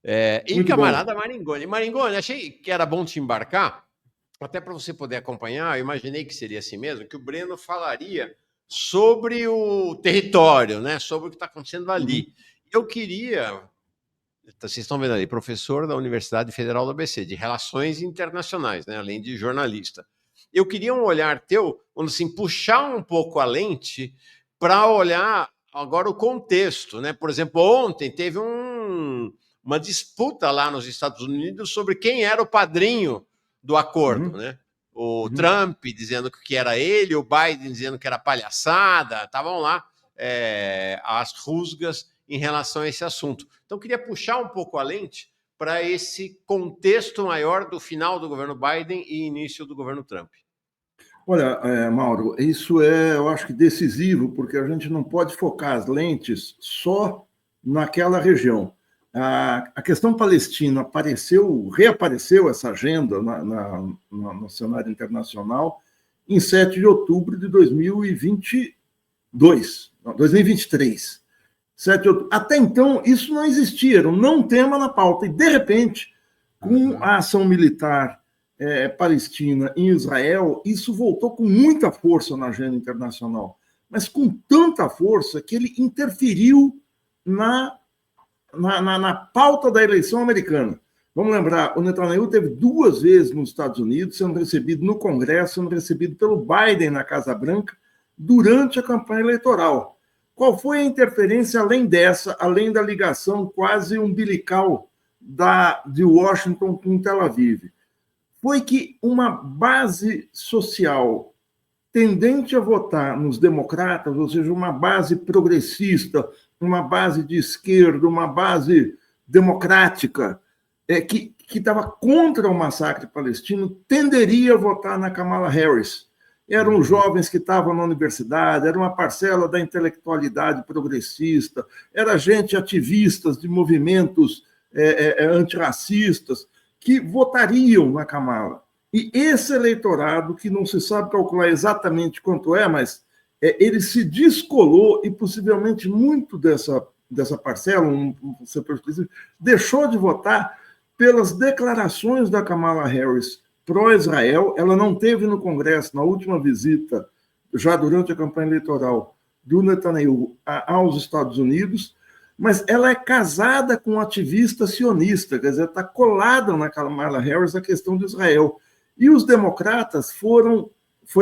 E muito camarada bom. Maringoni, achei que era bom te embarcar, até para você poder acompanhar. Eu imaginei que seria assim mesmo, que o Breno falaria sobre o território, né? Sobre o que está acontecendo ali. Eu queria... Vocês estão vendo ali, professor da Universidade Federal do ABC, de Relações Internacionais, né? Além de jornalista. Eu queria um olhar teu, assim, puxar um pouco a lente para olhar agora o contexto, né? Por exemplo, ontem teve uma disputa lá nos Estados Unidos sobre quem era o padrinho do acordo, né? O Trump dizendo que era ele, o Biden dizendo que era palhaçada, estavam lá as rusgas em relação a esse assunto. Então, queria puxar um pouco a lente para esse contexto maior do final do governo Biden e início do governo Trump. Olha, Mauro, isso eu acho que decisivo, porque a gente não pode focar as lentes só naquela região. A questão palestina reapareceu essa agenda no cenário internacional em 7 de outubro de 2023. Até então, isso não existia, era um não tema na pauta. E, de repente, com a ação militar palestina em Israel, isso voltou com muita força na agenda internacional, mas com tanta força que ele interferiu na pauta da eleição americana. Vamos lembrar, o Netanyahu teve 2 vezes nos Estados Unidos, sendo recebido no Congresso, sendo recebido pelo Biden na Casa Branca, durante a campanha eleitoral. Qual foi a interferência além da ligação quase umbilical de Washington com Tel Aviv? Foi que uma base social tendente a votar nos democratas, ou seja, uma base progressista, uma base de esquerda, uma base democrática, que estava contra o massacre palestino, tenderia a votar na Kamala Harris. Eram jovens que estavam na universidade, era uma parcela da intelectualidade progressista, era gente ativistas de movimentos antirracistas que votariam na Kamala. E esse eleitorado, que não se sabe calcular exatamente quanto mas ele se descolou e possivelmente muito dessa parcela, deixou de votar pelas declarações da Kamala Harris pró-Israel. Ela não teve no Congresso, na última visita, já durante a campanha eleitoral, do Netanyahu aos Estados Unidos, mas ela é casada com um ativista sionista, quer dizer, está colada na Kamala Harris a questão de Israel. E os democratas foi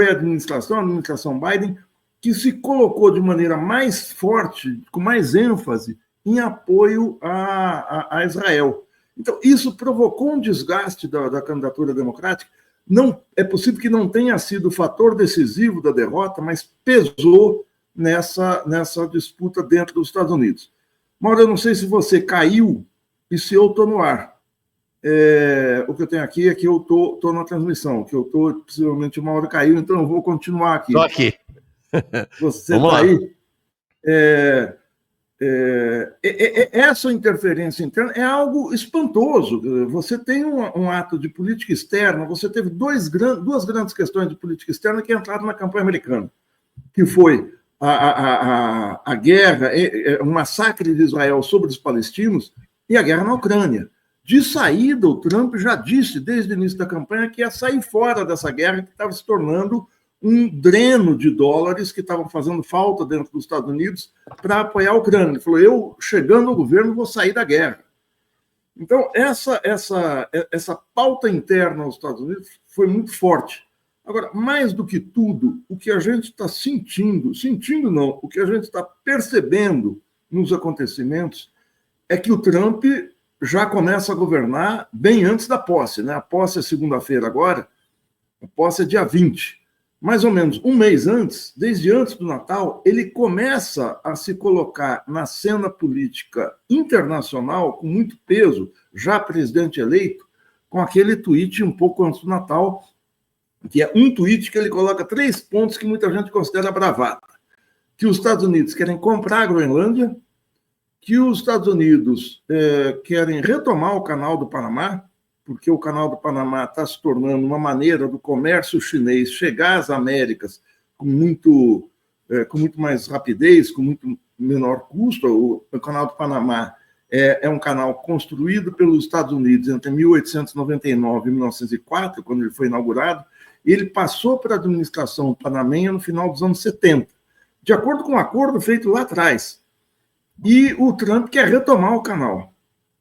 a administração Biden, que se colocou de maneira mais forte, com mais ênfase, em apoio a Israel. Então, isso provocou um desgaste da candidatura democrática. Não, é possível que não tenha sido o fator decisivo da derrota, mas pesou nessa disputa dentro dos Estados Unidos. Mauro, eu não sei se você caiu e se eu estou no ar. O que eu tenho aqui é que eu estou na transmissão, que eu estou, possivelmente, uma hora caiu, então eu vou continuar aqui. Estou aqui. Você está aí? Essa interferência interna é algo espantoso. Você tem um ato de política externa, você teve duas grandes questões de política externa que entraram na campanha americana, que foi a guerra, o massacre de Israel sobre os palestinos e a guerra na Ucrânia. De saída, o Trump já disse, desde o início da campanha, que ia sair fora dessa guerra, que estava se tornando um dreno de dólares que estavam fazendo falta dentro dos Estados Unidos para apoiar a Ucrânia. Ele falou, eu, chegando ao governo, vou sair da guerra. Então, essa pauta interna aos Estados Unidos foi muito forte. Agora, mais do que tudo, o que a gente está sentindo não, o que a gente está percebendo nos acontecimentos é que o Trump já começa a governar bem antes da posse, né? A posse é segunda-feira agora, a posse é dia 20. Mais ou menos um mês antes, desde antes do Natal, ele começa a se colocar na cena política internacional com muito peso, já presidente eleito, com aquele tweet um pouco antes do Natal, que é um tweet que ele coloca 3 pontos que muita gente considera bravata. Que os Estados Unidos querem comprar a Groenlândia, que os Estados Unidos querem retomar o Canal do Panamá, porque o Canal do Panamá está se tornando uma maneira do comércio chinês chegar às Américas com muito mais rapidez, com muito menor custo. O Canal do Panamá é um canal construído pelos Estados Unidos entre 1899 e 1904, quando ele foi inaugurado. Ele passou para a administração panamenha no final dos anos 70, de acordo com um acordo feito lá atrás. E o Trump quer retomar o canal,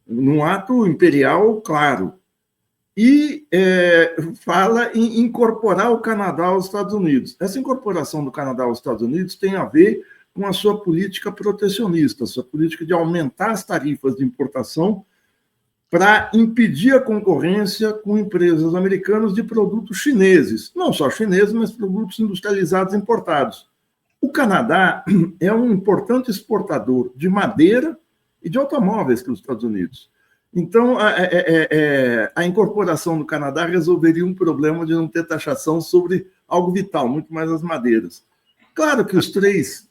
num ato imperial claro. E fala em incorporar o Canadá aos Estados Unidos. Essa incorporação do Canadá aos Estados Unidos tem a ver com a sua política protecionista, a sua política de aumentar as tarifas de importação para impedir a concorrência com empresas americanas de produtos chineses. Não só chineses, mas produtos industrializados importados. O Canadá é um importante exportador de madeira e de automóveis para os Estados Unidos. Então, a incorporação do Canadá resolveria um problema de não ter taxação sobre algo vital, muito mais as madeiras. Claro que os três...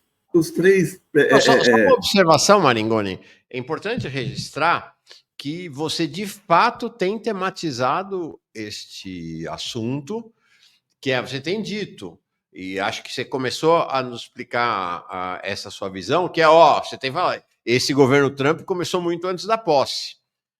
Só uma observação, Maringoni. É importante registrar que você, de fato, tem tematizado este assunto, que você tem dito, e acho que você começou a nos explicar essa sua visão, que você tem que falar, esse governo Trump começou muito antes da posse.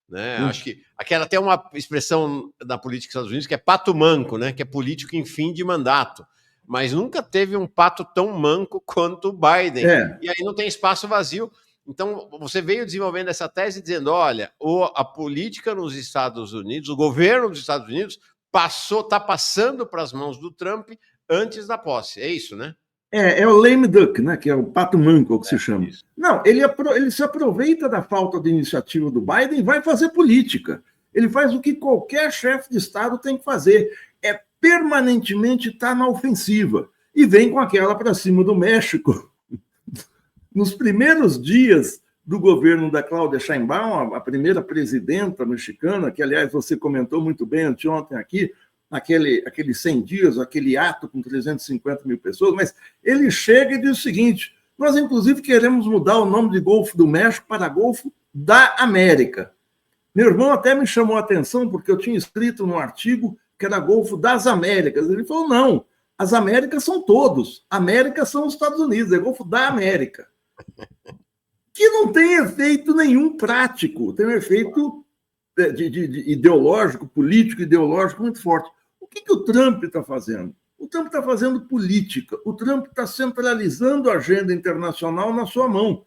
Né? Acho que aquela tem uma expressão da política dos Estados Unidos que é pato manco, né? Que é político em fim de mandato. Mas nunca teve um pato tão manco quanto o Biden. E aí não tem espaço vazio. Então, você veio desenvolvendo essa tese dizendo, olha, a política nos Estados Unidos, o governo dos Estados Unidos está passando para as mãos do Trump antes da posse. É isso, né? É o lame duck, né? Que é o pato manco, que se chama. Isso. Não, ele se aproveita da falta de iniciativa do Biden e vai fazer política. Ele faz o que qualquer chefe de Estado tem que fazer. É permanentemente estar na ofensiva. E vem com aquela para cima do México. Nos primeiros dias do governo da Cláudia Sheinbaum, a primeira presidenta mexicana, que, aliás, você comentou muito bem anteontem aqui, aqueles 100 dias, aquele ato com 350 mil pessoas, mas ele chega e diz o seguinte, nós, inclusive, queremos mudar o nome de Golfo do México para Golfo da América. Meu irmão até me chamou a atenção, porque eu tinha escrito no artigo que era Golfo das Américas. Ele falou, não, as Américas são todos. América são os Estados Unidos, é Golfo da América. Que não tem efeito nenhum prático, tem um efeito de ideológico, político ideológico muito forte. O que o Trump está fazendo? O Trump está fazendo política. O Trump está centralizando a agenda internacional na sua mão.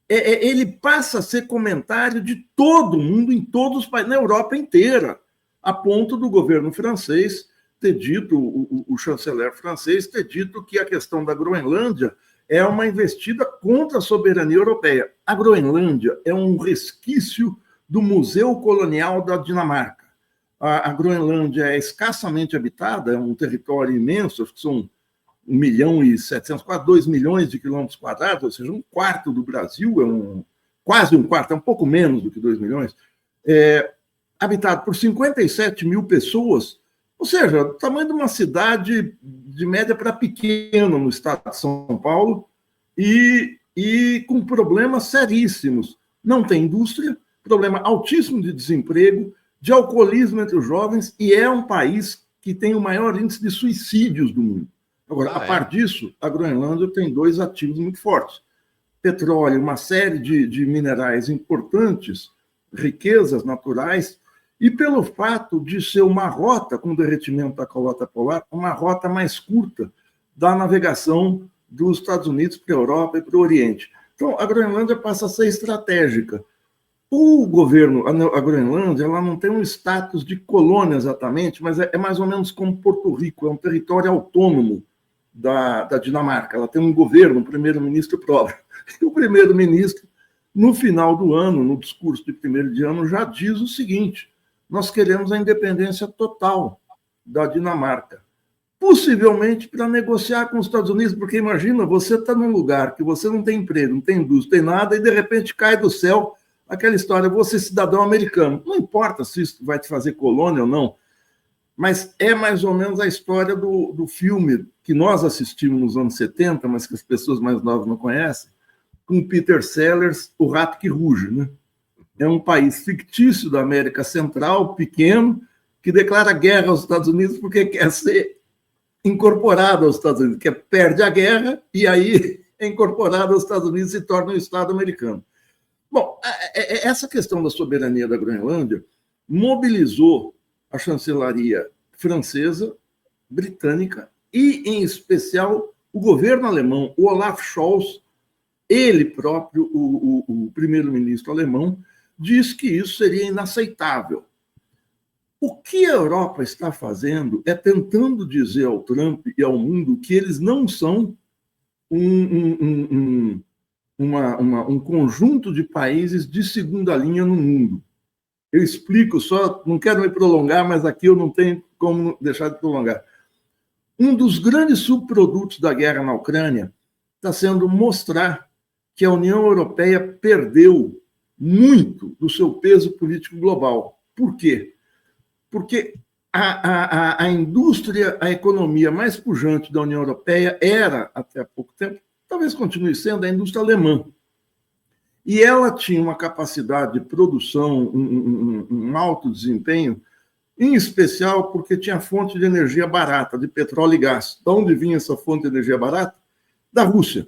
Ele passa a ser comentário de todo mundo, em todos os países, na Europa inteira, a ponto do governo francês ter dito, o chanceler francês ter dito que a questão da Groenlândia é uma investida contra a soberania europeia. A Groenlândia é um resquício do Museu Colonial da Dinamarca. A Groenlândia é escassamente habitada, é um território imenso, acho que são 1.700.000, quase 2 milhões de quilômetros quadrados, ou seja, um quarto do Brasil, quase um quarto, é um pouco menos do que 2 milhões, habitado por 57 mil pessoas, ou seja, o tamanho de uma cidade de média para pequena no estado de São Paulo, e com problemas seríssimos. Não tem indústria, problema altíssimo de desemprego, de alcoolismo entre os jovens, e é um país que tem o maior índice de suicídios do mundo. Agora, a par disso, a Groenlândia tem 2 ativos muito fortes. Petróleo, uma série de minerais importantes, riquezas naturais, e pelo fato de ser uma rota, com o derretimento da calota polar, uma rota mais curta da navegação dos Estados Unidos para a Europa e para o Oriente. Então, a Groenlândia passa a ser estratégica. O governo, a Groenlândia, ela não tem um status de colônia exatamente, mas é mais ou menos como Porto Rico, é um território autônomo da Dinamarca. Ela tem um governo, um primeiro-ministro próprio. E o primeiro-ministro, no final do ano, no discurso de 1º de ano, já diz o seguinte, nós queremos a independência total da Dinamarca, possivelmente para negociar com os Estados Unidos, porque imagina, você está num lugar que você não tem emprego, não tem indústria, não tem nada, e de repente cai do céu aquela história, você é cidadão americano. Não importa se isso vai te fazer colônia ou não, mas é mais ou menos a história do filme que nós assistimos nos anos 70, mas que as pessoas mais novas não conhecem, com Peter Sellers, O Rato que Ruge, né? É um país fictício da América Central, pequeno, que declara guerra aos Estados Unidos porque quer ser incorporado aos Estados Unidos, que perde a guerra e aí é incorporado aos Estados Unidos e se torna um Estado americano. Bom, essa questão da soberania da Groenlândia mobilizou a chancelaria francesa, britânica e, em especial, o governo alemão. O Olaf Scholz, ele próprio, o primeiro-ministro alemão, diz que isso seria inaceitável. O que a Europa está fazendo é tentando dizer ao Trump e ao mundo que eles não são um conjunto de países de segunda linha no mundo. Eu explico só, não quero me prolongar, mas aqui eu não tenho como deixar de prolongar. Um dos grandes subprodutos da guerra na Ucrânia está sendo mostrar que a União Europeia perdeu muito do seu peso político global. Por quê? Porque a indústria, a economia mais pujante da União Europeia era, até há pouco tempo, talvez continue sendo, a indústria alemã. E ela tinha uma capacidade de produção, um alto desempenho, em especial porque tinha fonte de energia barata, de petróleo e gás. De onde vinha essa fonte de energia barata? Da Rússia.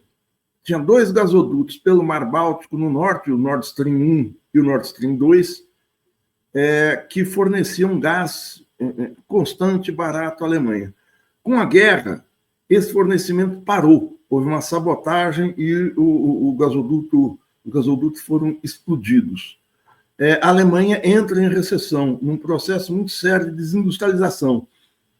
Tinha 2 gasodutos pelo Mar Báltico no norte, o Nord Stream 1 e o Nord Stream 2, que forneciam gás constante e barato à Alemanha. Com a guerra, esse fornecimento parou. Houve uma sabotagem e os gasodutos foram explodidos. A Alemanha entra em recessão, num processo muito sério de desindustrialização.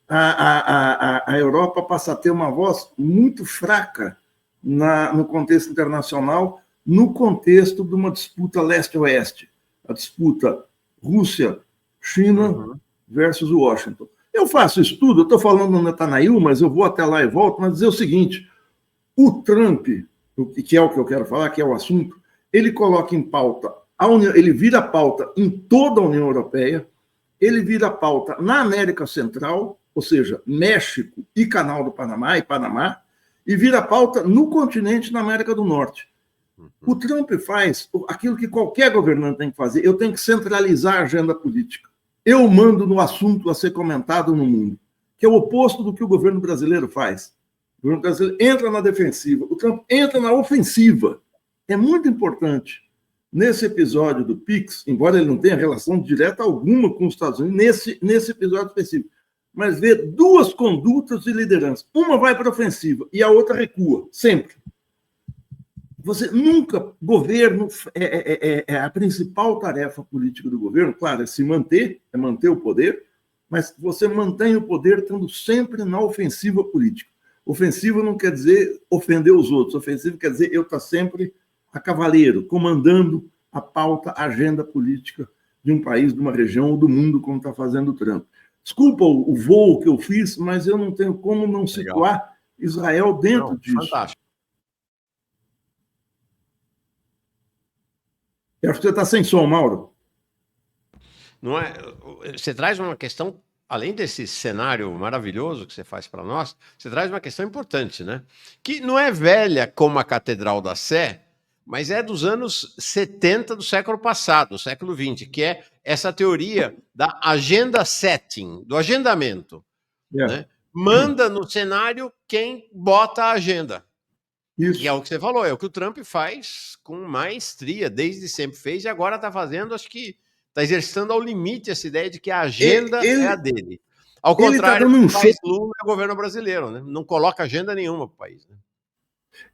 A Europa passa a ter uma voz muito fraca no contexto internacional, no contexto de uma disputa leste-oeste, a disputa Rússia-China versus Washington. Eu faço isso tudo, eu estou falando no Netanyahu, mas eu vou até lá e volto, mas dizer o seguinte, o Trump, que é o que eu quero falar, que é o assunto, ele coloca em pauta, ele vira pauta em toda a União Europeia, ele vira pauta na América Central, ou seja, México e Canal do Panamá, e vira pauta no continente na América do Norte. O Trump faz aquilo que qualquer governante tem que fazer, eu tenho que centralizar a agenda política. Eu mando no assunto a ser comentado no mundo, que é o oposto do que o governo brasileiro faz. O governo brasileiro entra na defensiva, o Trump entra na ofensiva. É muito importante, nesse episódio do PIX, embora ele não tenha relação direta alguma com os Estados Unidos, nesse episódio específico, mas ver 2 condutas de liderança. Uma vai para a ofensiva e a outra recua, sempre. Você nunca, governo, a principal tarefa política do governo, claro, é manter o poder, mas você mantém o poder estando sempre na ofensiva política. Ofensiva não quer dizer ofender os outros, ofensiva quer dizer eu estar sempre a cavaleiro, comandando a pauta, a agenda política de um país, de uma região ou do mundo, como está fazendo o Trump. Desculpa o voo que eu fiz, mas eu não tenho como não situar Israel dentro disso. Fantástico. Eu acho que você está sem som, Mauro. Não é? Você traz uma questão, além desse cenário maravilhoso que você faz para nós, você traz uma questão importante, né? Que não é velha como a Catedral da Sé, mas é dos anos 70 do século passado, do século XX, que é essa teoria da agenda setting, do agendamento. Né? Manda no cenário quem bota a agenda. Isso. E é o que você falou, é o que o Trump faz com maestria, desde sempre fez, e agora está fazendo, acho que está exercitando ao limite essa ideia de que a agenda é a dele. Ao contrário, o que faz Lula é o governo brasileiro, né? Não coloca agenda nenhuma para o país. Né?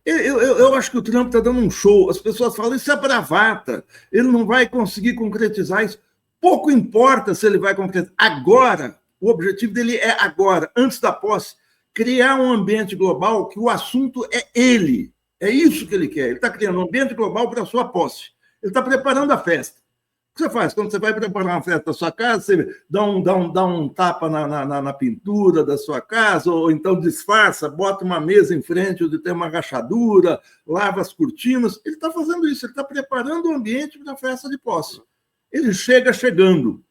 Eu acho que o Trump está dando um show. As pessoas falam, isso é bravata, ele não vai conseguir concretizar isso. Pouco importa se ele vai concretizar. Agora, o objetivo dele é agora, antes da posse, criar um ambiente global que o assunto é ele. É isso que ele quer. Ele está criando um ambiente global para a sua posse. Ele está preparando a festa. O que você faz? Quando você vai preparar uma festa da sua casa, você dá um tapa na pintura da sua casa, ou então disfarça, bota uma mesa em frente onde tem uma rachadura, lava as cortinas. Ele está fazendo isso, ele está preparando o ambiente para a festa de posse. Ele chega chegando.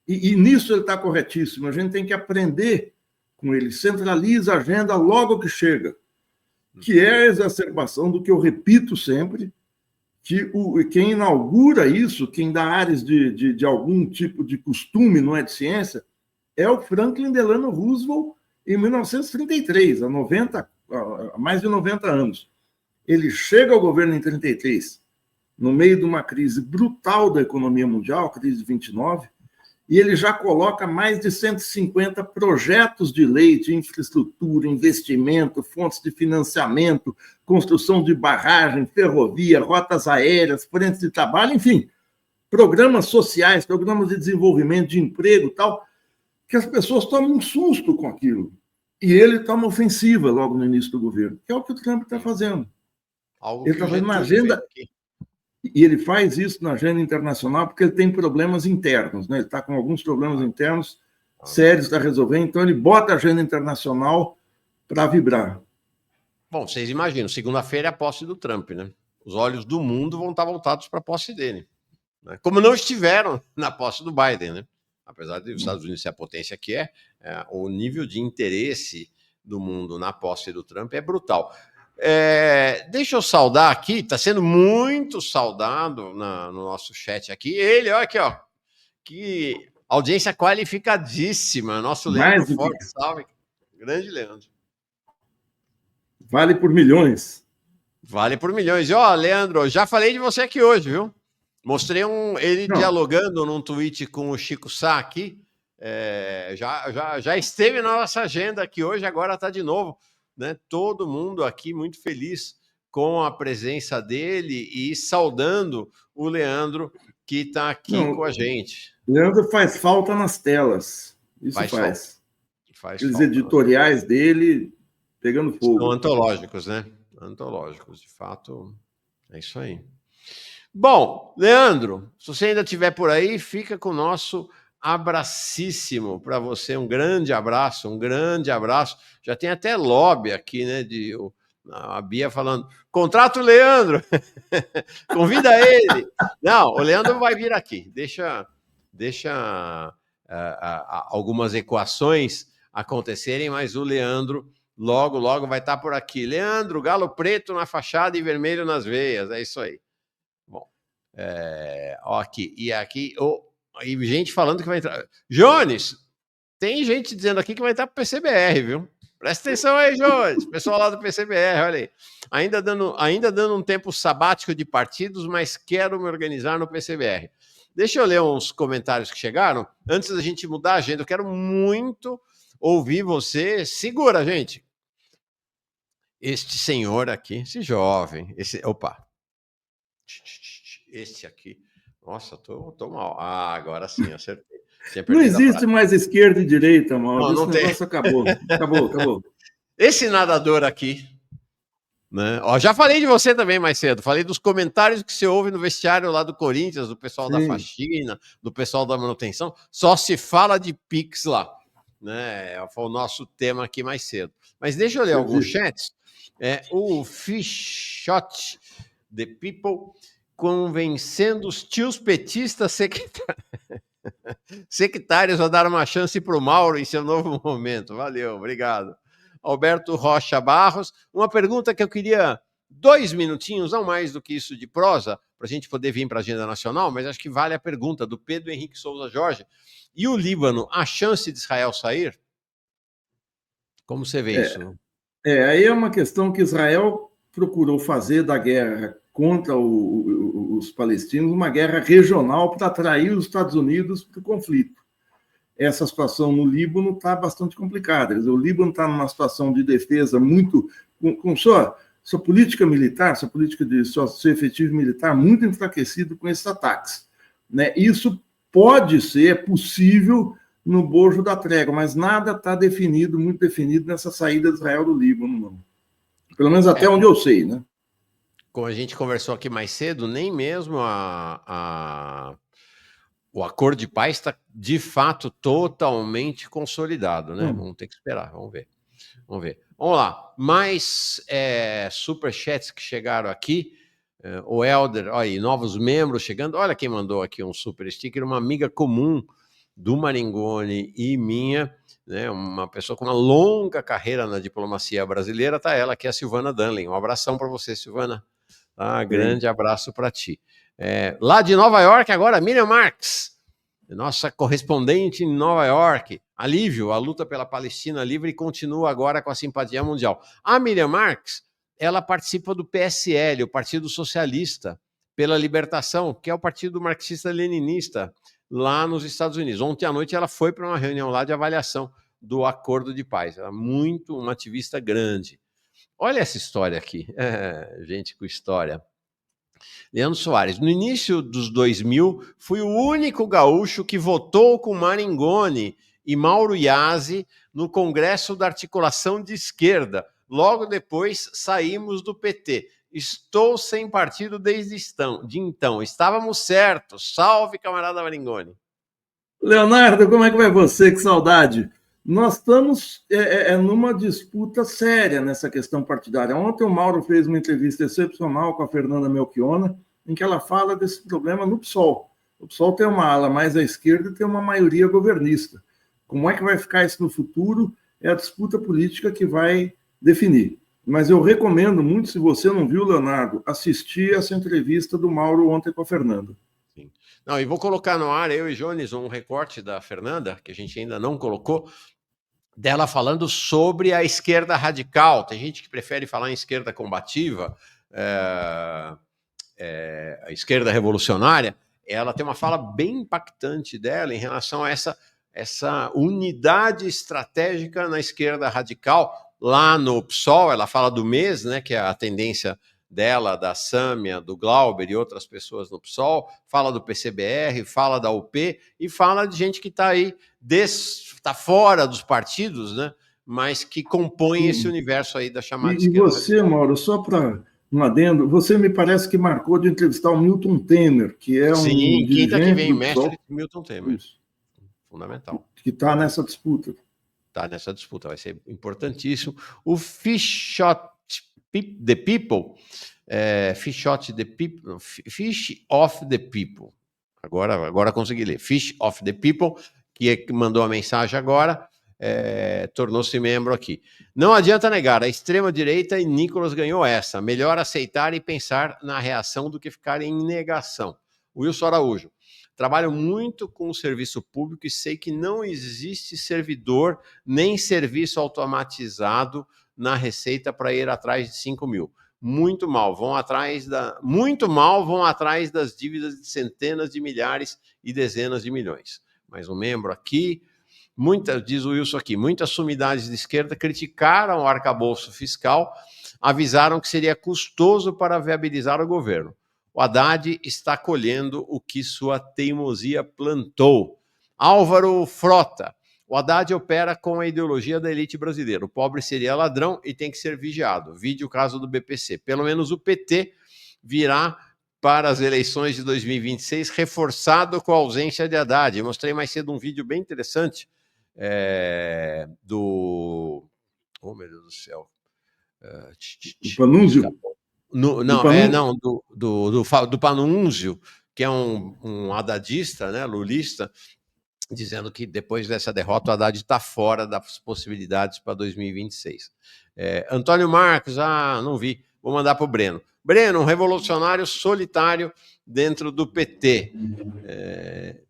E nisso ele está corretíssimo. A gente tem que aprender com ele. Centraliza a agenda logo que chega, que é a exacerbação do que eu repito sempre, que quem inaugura isso, quem dá áreas de algum tipo de costume, não é de ciência, é o Franklin Delano Roosevelt em 1933, há mais de 90 anos. Ele chega ao governo em 33, no meio de uma crise brutal da economia mundial, crise de 29, e ele já coloca mais de 150 projetos de lei de infraestrutura, investimento, fontes de financiamento, construção de barragem, ferrovia, rotas aéreas, frentes de trabalho, enfim, programas sociais, programas de desenvolvimento, de emprego e tal, que as pessoas tomam um susto com aquilo. E ele toma ofensiva logo no início do governo, que é o que o Trump está fazendo. Algo ele que está o fazendo na Getúlio agenda, fez aqui. e ele faz isso na agenda internacional porque ele tem problemas internos, né? Ele está com alguns problemas internos sérios para resolver, então ele bota a agenda internacional para vibrar. Bom, vocês imaginam, segunda-feira é a posse do Trump, né? Os olhos do mundo vão estar voltados para a posse dele, né? Como não estiveram na posse do Biden, né? Apesar de os Estados Unidos ser a potência que o nível de interesse do mundo na posse do Trump é brutal. Deixa eu saudar aqui, está sendo muito saudado no nosso chat aqui. Ele, olha aqui, ó, que audiência qualificadíssima. Nosso Leandro Forte, salve. Grande Leandro. Vale por milhões. Vale por milhões. E, ó, Leandro, já falei de você aqui hoje, viu? Mostrei ele dialogando num tweet com o Chico Sá aqui. Já esteve na nossa agenda aqui hoje, agora está de novo. Né? Todo mundo aqui muito feliz com a presença dele e saudando o Leandro, que está aqui com a gente. Leandro faz falta nas telas. Isso faz. Aqueles editoriais dele pegando fogo. São antológicos, né? Antológicos, de fato, é isso aí. Bom, Leandro, se você ainda estiver por aí, fica com o nosso abracíssimo para você, um grande abraço, um grande abraço. Já tem até lobby aqui, né? A Bia falando, contrata o Leandro, convida ele. Não, o Leandro vai vir aqui, deixa algumas equações acontecerem, mas o Leandro logo, logo vai estar por aqui. Leandro, galo preto na fachada e vermelho nas veias, é isso aí. Bom, ó, aqui, e gente falando que vai entrar. Jones, tem gente dizendo aqui que vai entrar para o PCBR, viu? Presta atenção aí, Jones, pessoal lá do PCBR, olha aí. Ainda dando um tempo sabático de partidos, mas quero me organizar no PCBR. Deixa eu ler uns comentários que chegaram. Antes da gente mudar a agenda, eu quero muito ouvir você. Segura, gente. Este senhor aqui, esse jovem, opa. Este aqui. Nossa, tô mal. Ah, agora sim, acertei. Não existe mais esquerda e direita, Mauro. Não, esse negócio acabou. Acabou. Esse nadador aqui, né? Ó, já falei de você também mais cedo. Falei dos comentários que você ouve no vestiário lá do Corinthians, do pessoal da faxina, do pessoal da manutenção. Só se fala de Pix lá, né? Foi o nosso tema aqui mais cedo. Mas deixa eu ler alguns chats. O Fichot The People convencendo os tios petistas sectários a dar uma chance para o Mauro em seu novo momento. Valeu, obrigado. Alberto Rocha Barros, uma pergunta que eu queria 2 minutinhos, não mais do que isso de prosa, para a gente poder vir para a agenda nacional, mas acho que vale a pergunta do Pedro Henrique Souza Jorge. E o Líbano, a chance de Israel sair? Como você vê isso? Aí é uma questão que Israel procurou fazer da guerra contra os palestinos uma guerra regional para atrair os Estados Unidos para o conflito. Essa situação no Líbano está bastante complicada. O Líbano está numa situação de defesa muito... com sua política militar, sua política de seu efetivo militar muito enfraquecido com esses ataques. Né? Isso pode ser possível no bojo da trégua, mas nada está definido, muito definido nessa saída de Israel do Líbano, não. Pelo menos até onde eu sei, né? Como a gente conversou aqui mais cedo, nem mesmo o acordo de paz está, de fato, totalmente consolidado, né? Vamos ter que esperar, vamos ver. Vamos lá, mais superchats que chegaram aqui. O Helder, olha aí, novos membros chegando. Olha quem mandou aqui um super sticker, uma amiga comum do Maringoni e minha, né? Uma pessoa com uma longa carreira na diplomacia brasileira, tá ela aqui, a Silvana Danlin. Um abração para você, Silvana. Grande abraço para ti. Lá de Nova York agora, Miriam Marques, nossa correspondente em Nova York. Alívio, a luta pela Palestina livre continua agora com a simpatia mundial. A Miriam Marques, ela participa do PSL, o Partido Socialista, pela Libertação, que é o partido marxista-leninista lá nos Estados Unidos. Ontem à noite ela foi para uma reunião lá de avaliação do acordo de paz. Ela é uma ativista grande. Olha essa história aqui. Gente com história. Leandro Soares. No início dos 2000, fui o único gaúcho que votou com Maringoni e Mauro Iasi no Congresso da Articulação de Esquerda. Logo depois, saímos do PT. Estou sem partido desde então. Estávamos certos. Salve, camarada Maringoni. Leonardo, como é que vai você? Que saudade. Nós estamos numa disputa séria nessa questão partidária. Ontem o Mauro fez uma entrevista excepcional com a Fernanda Melchiona, em que ela fala desse problema no PSOL. O PSOL tem uma ala mais à esquerda e tem uma maioria governista. Como é que vai ficar isso no futuro? É a disputa política que vai definir. Mas eu recomendo muito, se você não viu, Leonardo, assistir essa entrevista do Mauro ontem com a Fernanda. Sim. Não, e vou colocar no ar, eu e Jones, um recorte da Fernanda, que a gente ainda não colocou, dela falando sobre a esquerda radical. Tem gente que prefere falar em esquerda combativa, a esquerda revolucionária. Ela tem uma fala bem impactante dela em relação a essa unidade estratégica na esquerda radical. Lá no PSOL, ela fala do MES, né, que é a tendência dela, da Sâmia, do Glauber e outras pessoas no PSOL, fala do PCBR, fala da UP e fala de gente que está aí, está fora dos partidos, né, mas que compõe esse universo aí da chamada esquerda. E você, Mauro, só para um adendo, você me parece que marcou de entrevistar o Milton Temer, que é um quinta que vem, do mestre PSOL, Milton Temer. Isso. Fundamental. Que está nessa disputa. Está nessa disputa, vai ser importantíssimo. O Fish the People, Fish of the People. Agora consegui ler. Fish of the People, que mandou a mensagem agora, tornou-se membro aqui. Não adianta negar, a extrema-direita e Nicolas ganhou essa. Melhor aceitar e pensar na reação do que ficar em negação. Wilson Araújo. Trabalho muito com o serviço público e sei que não existe servidor nem serviço automatizado na Receita para ir atrás de 5 mil. Muito mal vão atrás das dívidas de centenas de milhares e dezenas de milhões. Mais um membro aqui. Diz o Wilson aqui, muitas sumidades de esquerda criticaram o arcabouço fiscal, avisaram que seria custoso para viabilizar o governo. O Haddad está colhendo o que sua teimosia plantou. Álvaro Frota. O Haddad opera com a ideologia da elite brasileira. O pobre seria ladrão e tem que ser vigiado. Vide o caso do BPC. Pelo menos o PT virá para as eleições de 2026 reforçado com a ausência de Haddad. Eu mostrei mais cedo um vídeo bem interessante do... Oh, meu Deus do céu. Do Panunzio? Do Panunzio, que é um haddadista, né, lulista, dizendo que depois dessa derrota o Haddad está fora das possibilidades para 2026. Antônio Marcos, não vi, vou mandar para o Breno. Breno, um revolucionário solitário dentro do PT.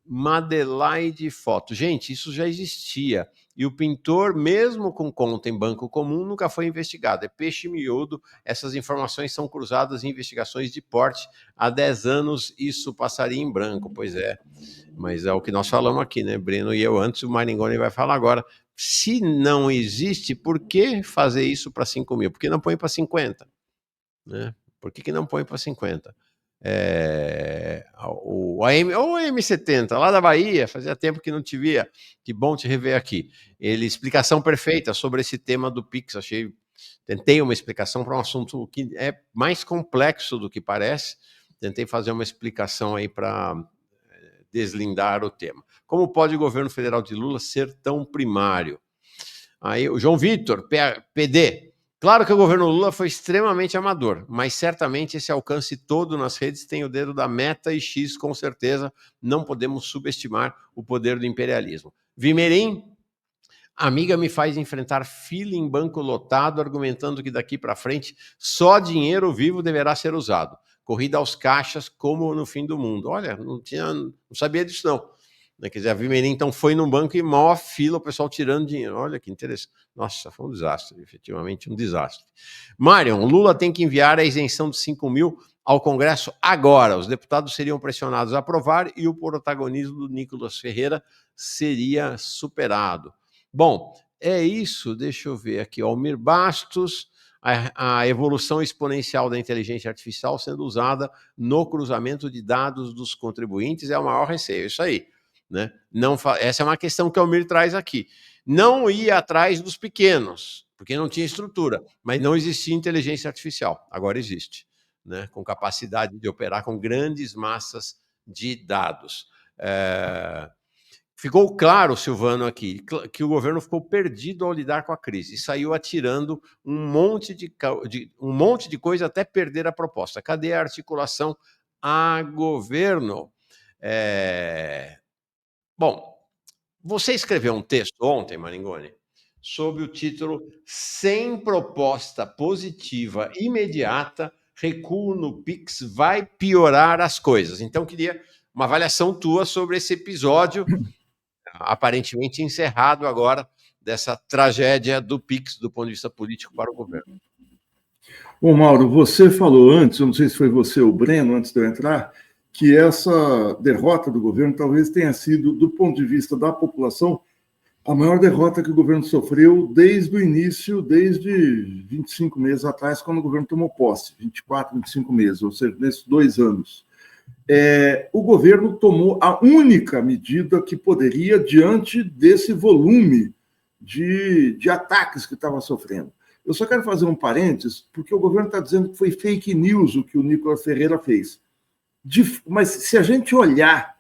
Madelaide Foto. Gente, isso já existia. E o pintor, mesmo com conta em banco comum, nunca foi investigado. É peixe miúdo. Essas informações são cruzadas em investigações de porte. Há 10 anos isso passaria em branco. Pois é. Mas é o que nós falamos aqui, né? Breno e eu antes, o Maringoni vai falar agora. Se não existe, por que fazer isso para 5 mil? Por que não põe para 50? Né? Por que não põe para 50? O M70, lá da Bahia, fazia tempo que não te via, que bom te rever aqui. Explicação perfeita sobre esse tema do Pix, tentei uma explicação para um assunto que é mais complexo do que parece, tentei fazer uma explicação aí para deslindar o tema. Como pode o governo federal de Lula ser tão primário? Aí o João Vitor, PD. Claro que o governo Lula foi extremamente amador, mas certamente esse alcance todo nas redes tem o dedo da Meta e X, com certeza. Não podemos subestimar o poder do imperialismo. Vimerim, amiga me faz enfrentar fila em banco lotado, argumentando que daqui para frente só dinheiro vivo deverá ser usado. Corrida aos caixas como no fim do mundo. Olha, não sabia disso não. Quer dizer, a Vimerim então foi num banco e maior fila, o pessoal tirando dinheiro. Olha que interessante. Nossa, foi um desastre, efetivamente um desastre. Marion, Lula tem que enviar a isenção de 5 mil ao Congresso agora. Os deputados seriam pressionados a aprovar e o protagonismo do Nicolas Ferreira seria superado. Bom, é isso. Deixa eu ver aqui. Almir Bastos, a evolução exponencial da inteligência artificial sendo usada no cruzamento de dados dos contribuintes é o maior receio. Isso aí. Né? Essa é uma questão que o Almir traz aqui. Não ia atrás dos pequenos, porque não tinha estrutura, mas não existia inteligência artificial. Agora existe, né? Com capacidade de operar com grandes massas de dados. Ficou claro, Silvano, aqui, que o governo ficou perdido ao lidar com a crise e saiu atirando um monte de coisa até perder a proposta. Cadê a articulação a governo? Bom, você escreveu um texto ontem, Maringoni, sob o título Sem proposta positiva imediata, recuo no Pix vai piorar as coisas. Então, queria uma avaliação tua sobre esse episódio, aparentemente encerrado agora, dessa tragédia do Pix, do ponto de vista político para o governo. Bom, Mauro, você falou antes, eu não sei se foi você ou o Breno, antes de eu entrar, que essa derrota do governo talvez tenha sido, do ponto de vista da população, a maior derrota que o governo sofreu desde o início, desde 25 meses atrás, quando o governo tomou posse, 24, 25 meses, ou seja, nesses 2 anos. O governo tomou a única medida que poderia diante desse volume de ataques que estava sofrendo. Eu só quero fazer um parênteses, porque o governo está dizendo que foi fake news o que o Nicolas Ferreira fez. Mas se a gente olhar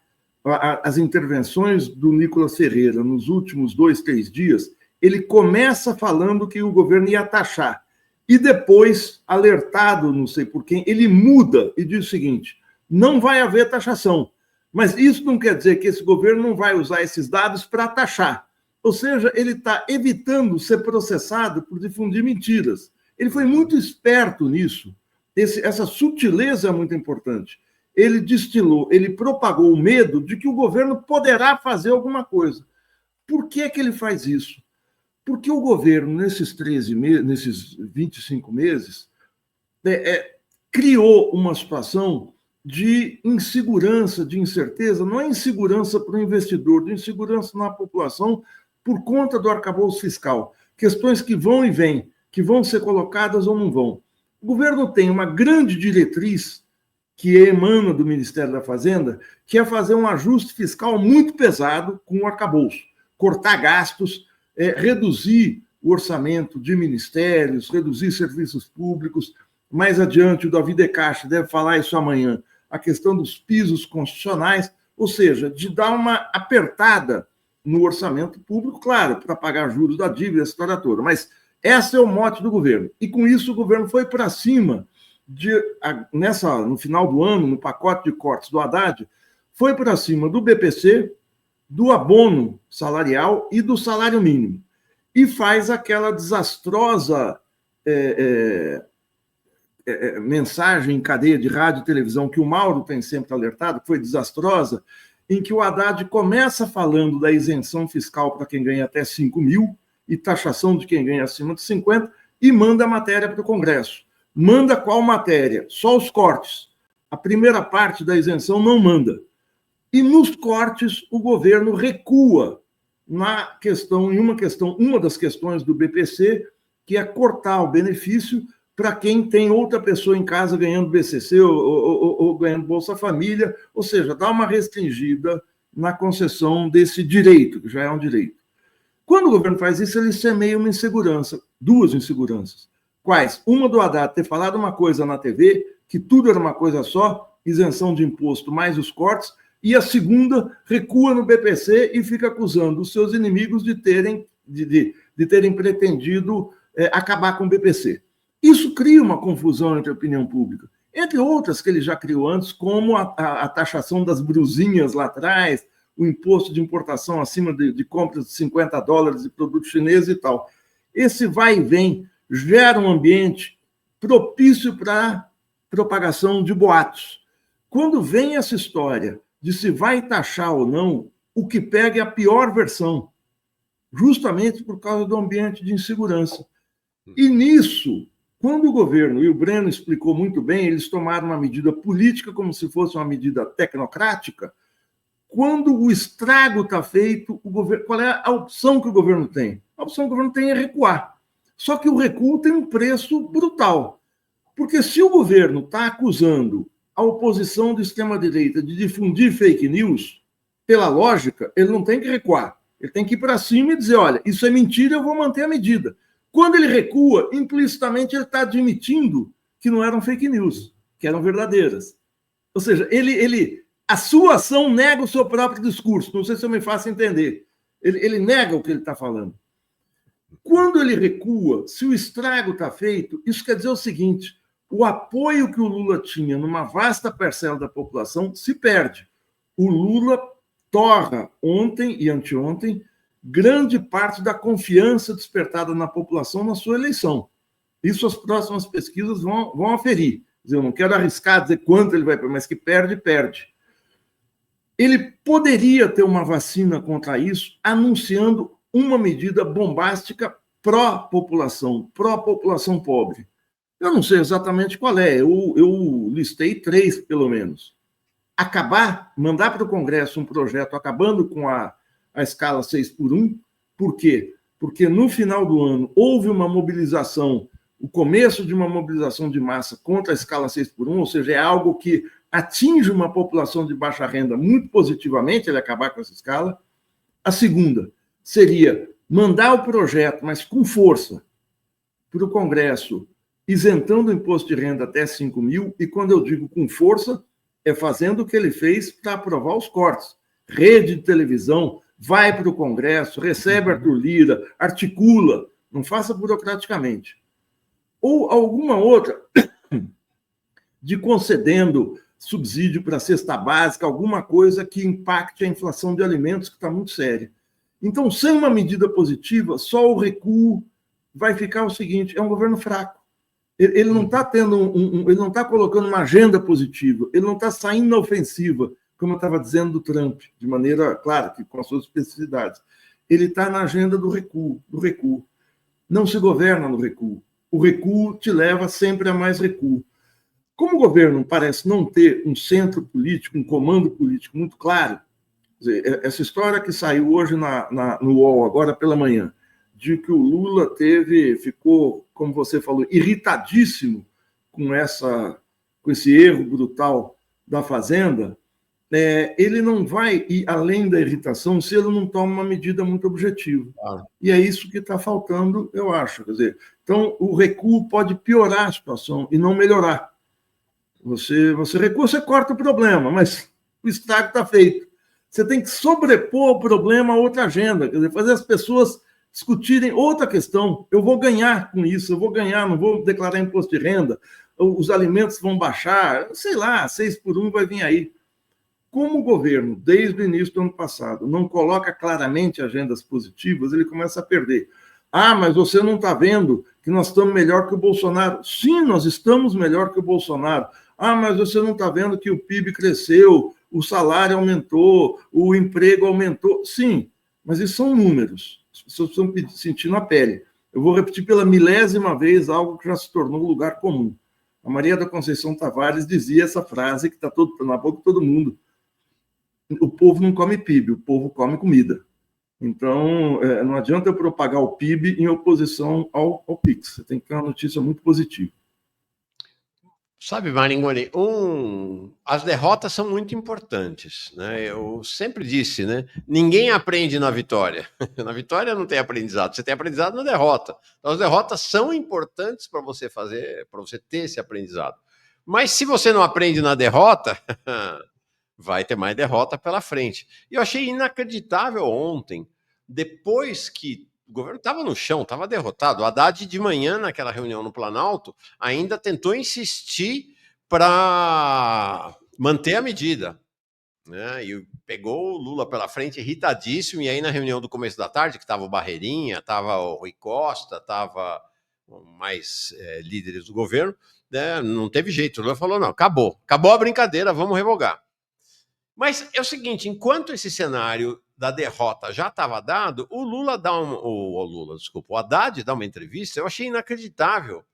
as intervenções do Nicolas Ferreira nos últimos 2, 3 dias, ele começa falando que o governo ia taxar. E depois, alertado, não sei por quem, ele muda e diz o seguinte: não vai haver taxação. Mas isso não quer dizer que esse governo não vai usar esses dados para taxar. Ou seja, ele está evitando ser processado por difundir mentiras. Ele foi muito esperto nisso. Essa sutileza é muito importante. Ele propagou o medo de que o governo poderá fazer alguma coisa. Por que ele faz isso? Porque o governo, nesses 25 meses, criou uma situação de insegurança, de incerteza, não é insegurança para o investidor, de insegurança na população por conta do arcabouço fiscal. Questões que vão e vêm, que vão ser colocadas ou não vão. O governo tem uma grande diretriz que emana do Ministério da Fazenda, que é fazer um ajuste fiscal muito pesado com o arcabouço, cortar gastos, reduzir o orçamento de ministérios, reduzir serviços públicos. Mais adiante, o Davi De Castro deve falar isso amanhã, a questão dos pisos constitucionais, ou seja, de dar uma apertada no orçamento público, claro, para pagar juros da dívida, essa história toda. Mas esse é o mote do governo. E com isso o governo foi para cima, no final do ano, no pacote de cortes do Haddad, foi para cima do BPC, do abono salarial e do salário mínimo. E faz aquela desastrosa mensagem em cadeia de rádio e televisão que o Mauro tem sempre alertado, que foi desastrosa, em que o Haddad começa falando da isenção fiscal para quem ganha até 5 mil e taxação de quem ganha acima de 50 e manda a matéria para o Congresso. Manda qual matéria? Só os cortes. A primeira parte da isenção não manda. E nos cortes o governo recua uma das questões do BPC, que é cortar o benefício para quem tem outra pessoa em casa ganhando BCC ou ganhando Bolsa Família, ou seja, dá uma restringida na concessão desse direito, que já é um direito. Quando o governo faz isso, ele semeia uma insegurança, 2 inseguranças. Quais? Uma do Haddad ter falado uma coisa na TV, que tudo era uma coisa só, isenção de imposto mais os cortes, e a segunda recua no BPC e fica acusando os seus inimigos de terem pretendido acabar com o BPC. Isso cria uma confusão entre a opinião pública, entre outras que ele já criou antes, como a taxação das brusinhas lá atrás, o imposto de importação acima de compras de $50 de produtos chineses e tal. Esse vai e vem gera um ambiente propício para propagação de boatos. Quando vem essa história de se vai taxar ou não, o que pega é a pior versão, justamente por causa do ambiente de insegurança. E nisso, Quando o governo, e o Breno explicou muito bem, eles tomaram uma medida política como se fosse uma medida tecnocrática. Quando o estrago está feito, o governo, qual é a opção que o governo tem? A opção que o governo tem é recuar. Só que o recuo tem um preço brutal. Porque se o governo está acusando a oposição de extrema-direita de difundir fake news, pela lógica, ele não tem que recuar. Ele tem que ir para cima e dizer, olha, isso é mentira, eu vou manter a medida. Quando ele recua, implicitamente ele está admitindo que não eram fake news, que eram verdadeiras. Ou seja, a sua ação nega o seu próprio discurso. Não sei se eu me faço entender. Ele nega o que ele está falando. Quando ele recua, se o estrago está feito, isso quer dizer o seguinte: o apoio que o Lula tinha numa vasta parcela da população se perde. O Lula torra ontem e anteontem grande parte da confiança despertada na população na sua eleição. Isso as próximas pesquisas vão aferir. Eu não quero arriscar dizer quanto ele vai perder, mas que perde, perde. Ele poderia ter uma vacina contra isso, anunciando uma medida bombástica pró-população pobre. Eu não sei exatamente qual é, eu listei 3, pelo menos. Mandar para o Congresso um projeto acabando com a escala 6x1. Por quê? Porque no final do ano houve uma mobilização, o começo de uma mobilização de massa contra a escala 6x1, ou seja, é algo que atinge uma população de baixa renda muito positivamente, ele acabar com essa escala. A segunda seria mandar o projeto, mas com força, para o Congresso, isentando o imposto de renda até 5 mil, e quando eu digo com força, é fazendo o que ele fez para aprovar os cortes. Rede de televisão, vai para o Congresso, recebe Arthur Lira, articula, não faça burocraticamente. Ou alguma outra, de concedendo subsídio para a cesta básica, alguma coisa que impacte a inflação de alimentos, que está muito séria. Então, sem uma medida positiva, só o recuo vai ficar o seguinte: é um governo fraco. Ele não está ele não está colocando uma agenda positiva, ele não está saindo na ofensiva, como eu estava dizendo do Trump, de maneira, claro, que com as suas especificidades. Ele está na agenda do recuo, do recuo. Não se governa no recuo. O recuo te leva sempre a mais recuo. Como o governo parece não ter um centro político, um comando político muito claro, essa história que saiu hoje no UOL, agora pela manhã, de que o Lula ficou, como você falou, irritadíssimo com esse erro brutal da Fazenda, ele não vai ir além da irritação se ele não toma uma medida muito objetiva. E é isso que está faltando, eu acho. Quer dizer, então, o recuo pode piorar a situação e não melhorar. Você recua, você corta o problema, mas o estrago está feito. Você tem que sobrepor o problema a outra agenda, quer dizer, fazer as pessoas discutirem outra questão. Eu vou ganhar com isso, eu vou ganhar, não vou declarar imposto de renda, os alimentos vão baixar, sei lá, 6x1 vai vir aí. Como o governo, desde o início do ano passado, não coloca claramente agendas positivas, ele começa a perder. Ah, mas você não está vendo que nós estamos melhor que o Bolsonaro. Sim, nós estamos melhor que o Bolsonaro. Ah, mas você não está vendo que o PIB cresceu, o salário aumentou, o emprego aumentou. Sim, mas isso são números. As pessoas estão sentindo a pele. Eu vou repetir pela 1000ª vez algo que já se tornou um lugar comum. A Maria da Conceição Tavares dizia essa frase que está na boca de todo mundo. O povo não come PIB, o povo come comida. Então, não adianta eu propagar o PIB em oposição ao PIX. Você tem que ter uma notícia muito positiva. Sabe, Maringoni, as derrotas são muito importantes, né? Eu sempre disse, né? Ninguém aprende na vitória. Na vitória não tem aprendizado, você tem aprendizado na derrota. Então, as derrotas são importantes para você ter esse aprendizado. Mas se você não aprende na derrota, vai ter mais derrota pela frente. E eu achei inacreditável ontem, depois que o governo estava no chão, estava derrotado. O Haddad, de manhã, naquela reunião no Planalto, ainda tentou insistir para manter a medida, né? E pegou o Lula pela frente, irritadíssimo. E aí, na reunião do começo da tarde, que estava o Barreirinha, estava o Rui Costa, estava mais líderes do governo, né? Não teve jeito. O Lula falou: não, acabou a brincadeira, vamos revogar. Mas é o seguinte, enquanto esse cenário da derrota já estava dado, o Haddad dá uma entrevista, eu achei inacreditável.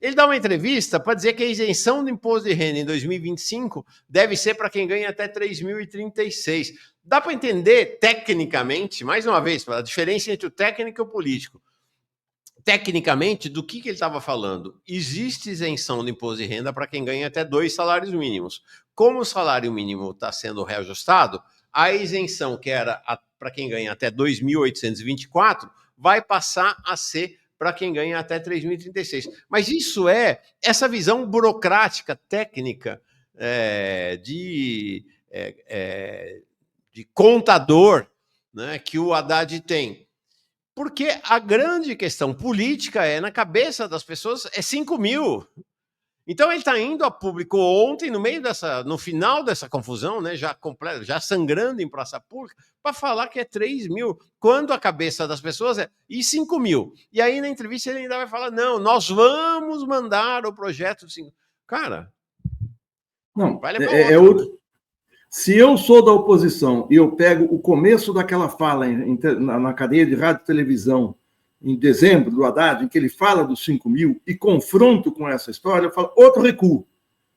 Ele dá uma entrevista para dizer que a isenção do imposto de renda em 2025 deve ser para quem ganha até 3.036. Dá para entender tecnicamente, mais uma vez, a diferença entre o técnico e o político. Tecnicamente, do que ele estava falando? Existe isenção do imposto de renda para quem ganha até 2 salários mínimos. Como o salário mínimo está sendo reajustado, a isenção que era para quem ganha até 2.824 vai passar a ser para quem ganha até 3.036. Mas isso essa visão burocrática, técnica, de contador, né, que o Haddad tem. Porque a grande questão política na cabeça das pessoas, 5 mil. Então ele está indo a público ontem, no final dessa confusão, né, já sangrando em praça pública, para falar que é 3 mil, quando a cabeça das pessoas e 5 mil. E aí na entrevista ele ainda vai falar, não, nós vamos mandar o projeto de 5. Cara, não, vai levar outro. Né? Se eu sou da oposição e eu pego o começo daquela fala na cadeia de rádio e televisão, em dezembro, do Haddad, em que ele fala dos 5 mil, e confronto com essa história, eu falo, outro recuo.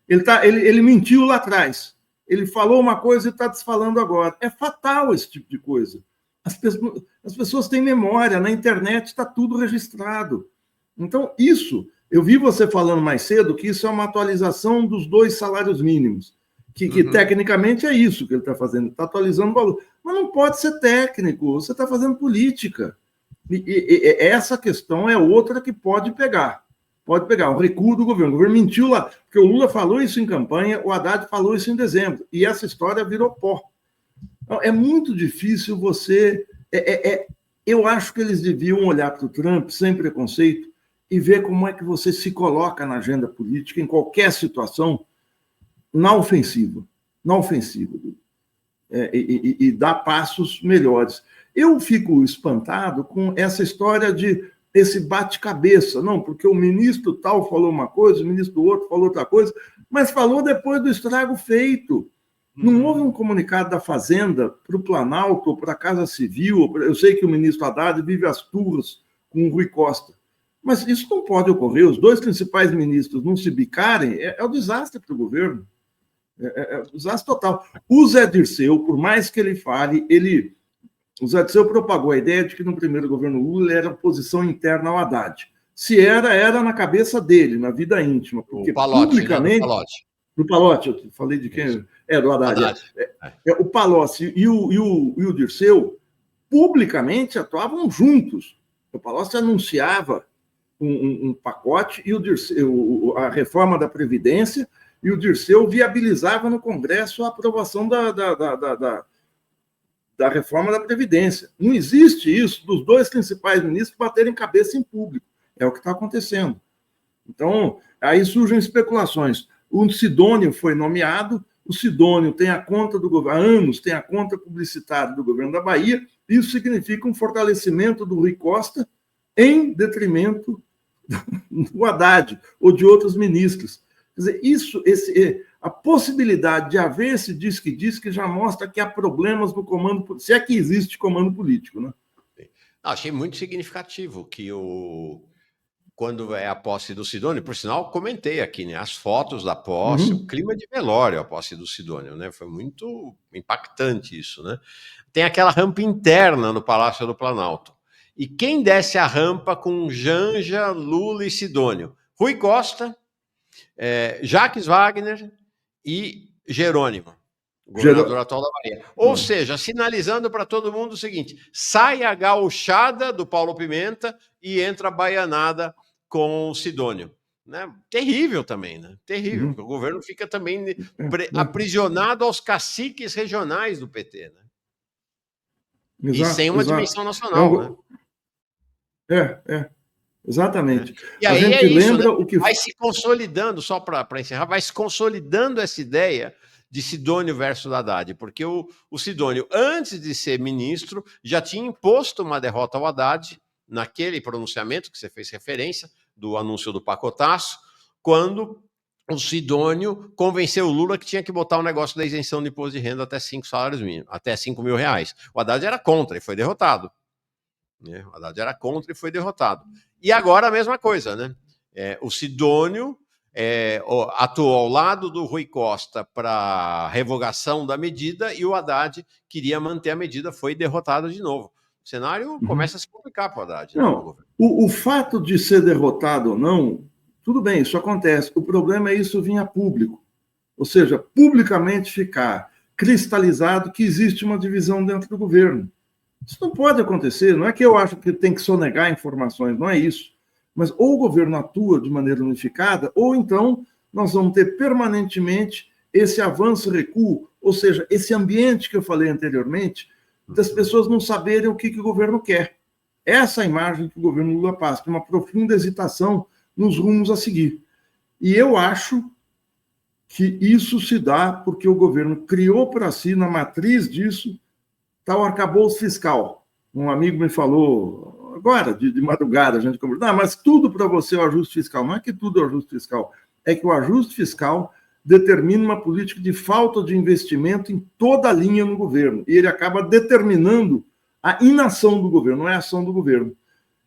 Ele mentiu lá atrás. Ele falou uma coisa e está desfalando agora. É fatal esse tipo de coisa. As pessoas têm memória, na internet está tudo registrado. Então, eu vi você falando mais cedo que isso é uma atualização dos 2 salários mínimos. Que tecnicamente é isso que ele está fazendo, está atualizando o valor. Mas não pode ser técnico, você está fazendo política. E essa questão é outra que pode pegar. Pode pegar, o recuo do governo. O governo mentiu lá, porque o Lula falou isso em campanha, o Haddad falou isso em dezembro, e essa história virou pó. Então, é muito difícil você... eu acho que eles deviam olhar para o Trump sem preconceito e ver como é que você se coloca na agenda política, em qualquer situação, na ofensiva, e dar passos melhores. Eu fico espantado com essa história esse bate-cabeça, não, porque o ministro tal falou uma coisa, o ministro outro falou outra coisa, mas falou depois do estrago feito. Não houve um comunicado da Fazenda para o Planalto, ou para a Casa Civil, eu sei que o ministro Haddad vive as turras com o Rui Costa, mas isso não pode ocorrer, os 2 principais ministros não se bicarem, é um desastre para o governo. É um desastre total. O Zé Dirceu, por mais que ele fale, o Zé Dirceu propagou a ideia de que no primeiro governo Lula era oposição interna ao Haddad. Se era na cabeça dele, na vida íntima. Porque o Palocci, publicamente... né? Do Palocci, eu falei de quem? Isso. Do Haddad. O Palocci e o Dirceu publicamente atuavam juntos. O Palocci anunciava um pacote e o Dirceu, a reforma da Previdência, e o Dirceu viabilizava no Congresso a aprovação da reforma da Previdência. Não existe isso dos 2 principais ministros baterem cabeça em público. É o que está acontecendo. Então, aí surgem especulações. O Sidônio foi nomeado, o Sidônio tem a conta do governo, há anos tem a conta publicitária do governo da Bahia, isso significa um fortalecimento do Rui Costa em detrimento do Haddad ou de outros ministros. Quer dizer, a possibilidade de haver esse diz-que já mostra que há problemas no comando, se é que existe comando político, né? Achei muito significativo que quando é a posse do Sidônio, por sinal, comentei aqui, né? As fotos da posse, o clima de velório, a posse do Sidônio, né? Foi muito impactante isso, né? Tem aquela rampa interna no Palácio do Planalto. E quem desce a rampa com Janja, Lula e Sidônio? Rui Costa, Jacques Wagner e Jerônimo, governador atual da Bahia. Ou seja, sinalizando para todo mundo o seguinte: sai a gauchada do Paulo Pimenta e entra a baianada com o Sidônio. Né? Terrível também, né? Terrível. O governo fica também aprisionado aos caciques regionais do PT, né? E sem uma dimensão nacional, né? Exatamente. E aí a gente lembra, né? O que vai se consolidando, só para encerrar, vai se consolidando essa ideia de Sidônio versus Haddad, porque o Sidônio, antes de ser ministro, já tinha imposto uma derrota ao Haddad, naquele pronunciamento que você fez referência, do anúncio do pacotaço, quando o Sidônio convenceu o Lula que tinha que botar o negócio da isenção de imposto de renda até 5 salários mínimos, até 5 mil reais. O Haddad era contra e foi derrotado. O Haddad era contra e foi derrotado. E agora a mesma coisa, né? O Sidônio atuou ao lado do Rui Costa para revogação da medida e o Haddad queria manter a medida, foi derrotado de novo. O cenário começa a se complicar para o Haddad. Não, o fato de ser derrotado ou não, tudo bem, isso acontece. O problema é isso vir a público. Ou seja, publicamente ficar cristalizado que existe uma divisão dentro do governo. Isso não pode acontecer. Não é que eu acho que tem que sonegar informações, não é isso. Mas ou o governo atua de maneira unificada, ou então nós vamos ter permanentemente esse avanço-recuo, ou seja, esse ambiente que eu falei anteriormente, das pessoas não saberem o que o governo quer. Essa é a imagem que o governo Lula passa, uma profunda hesitação nos rumos a seguir. E eu acho que isso se dá porque o governo criou para si, na matriz disso, tal arcabouço fiscal. Um amigo me falou, agora, de madrugada, a gente conversou, mas tudo para você é o ajuste fiscal. Não é que tudo é o ajuste fiscal, é que o ajuste fiscal determina uma política de falta de investimento em toda a linha no governo. E ele acaba determinando a inação do governo, não é a ação do governo.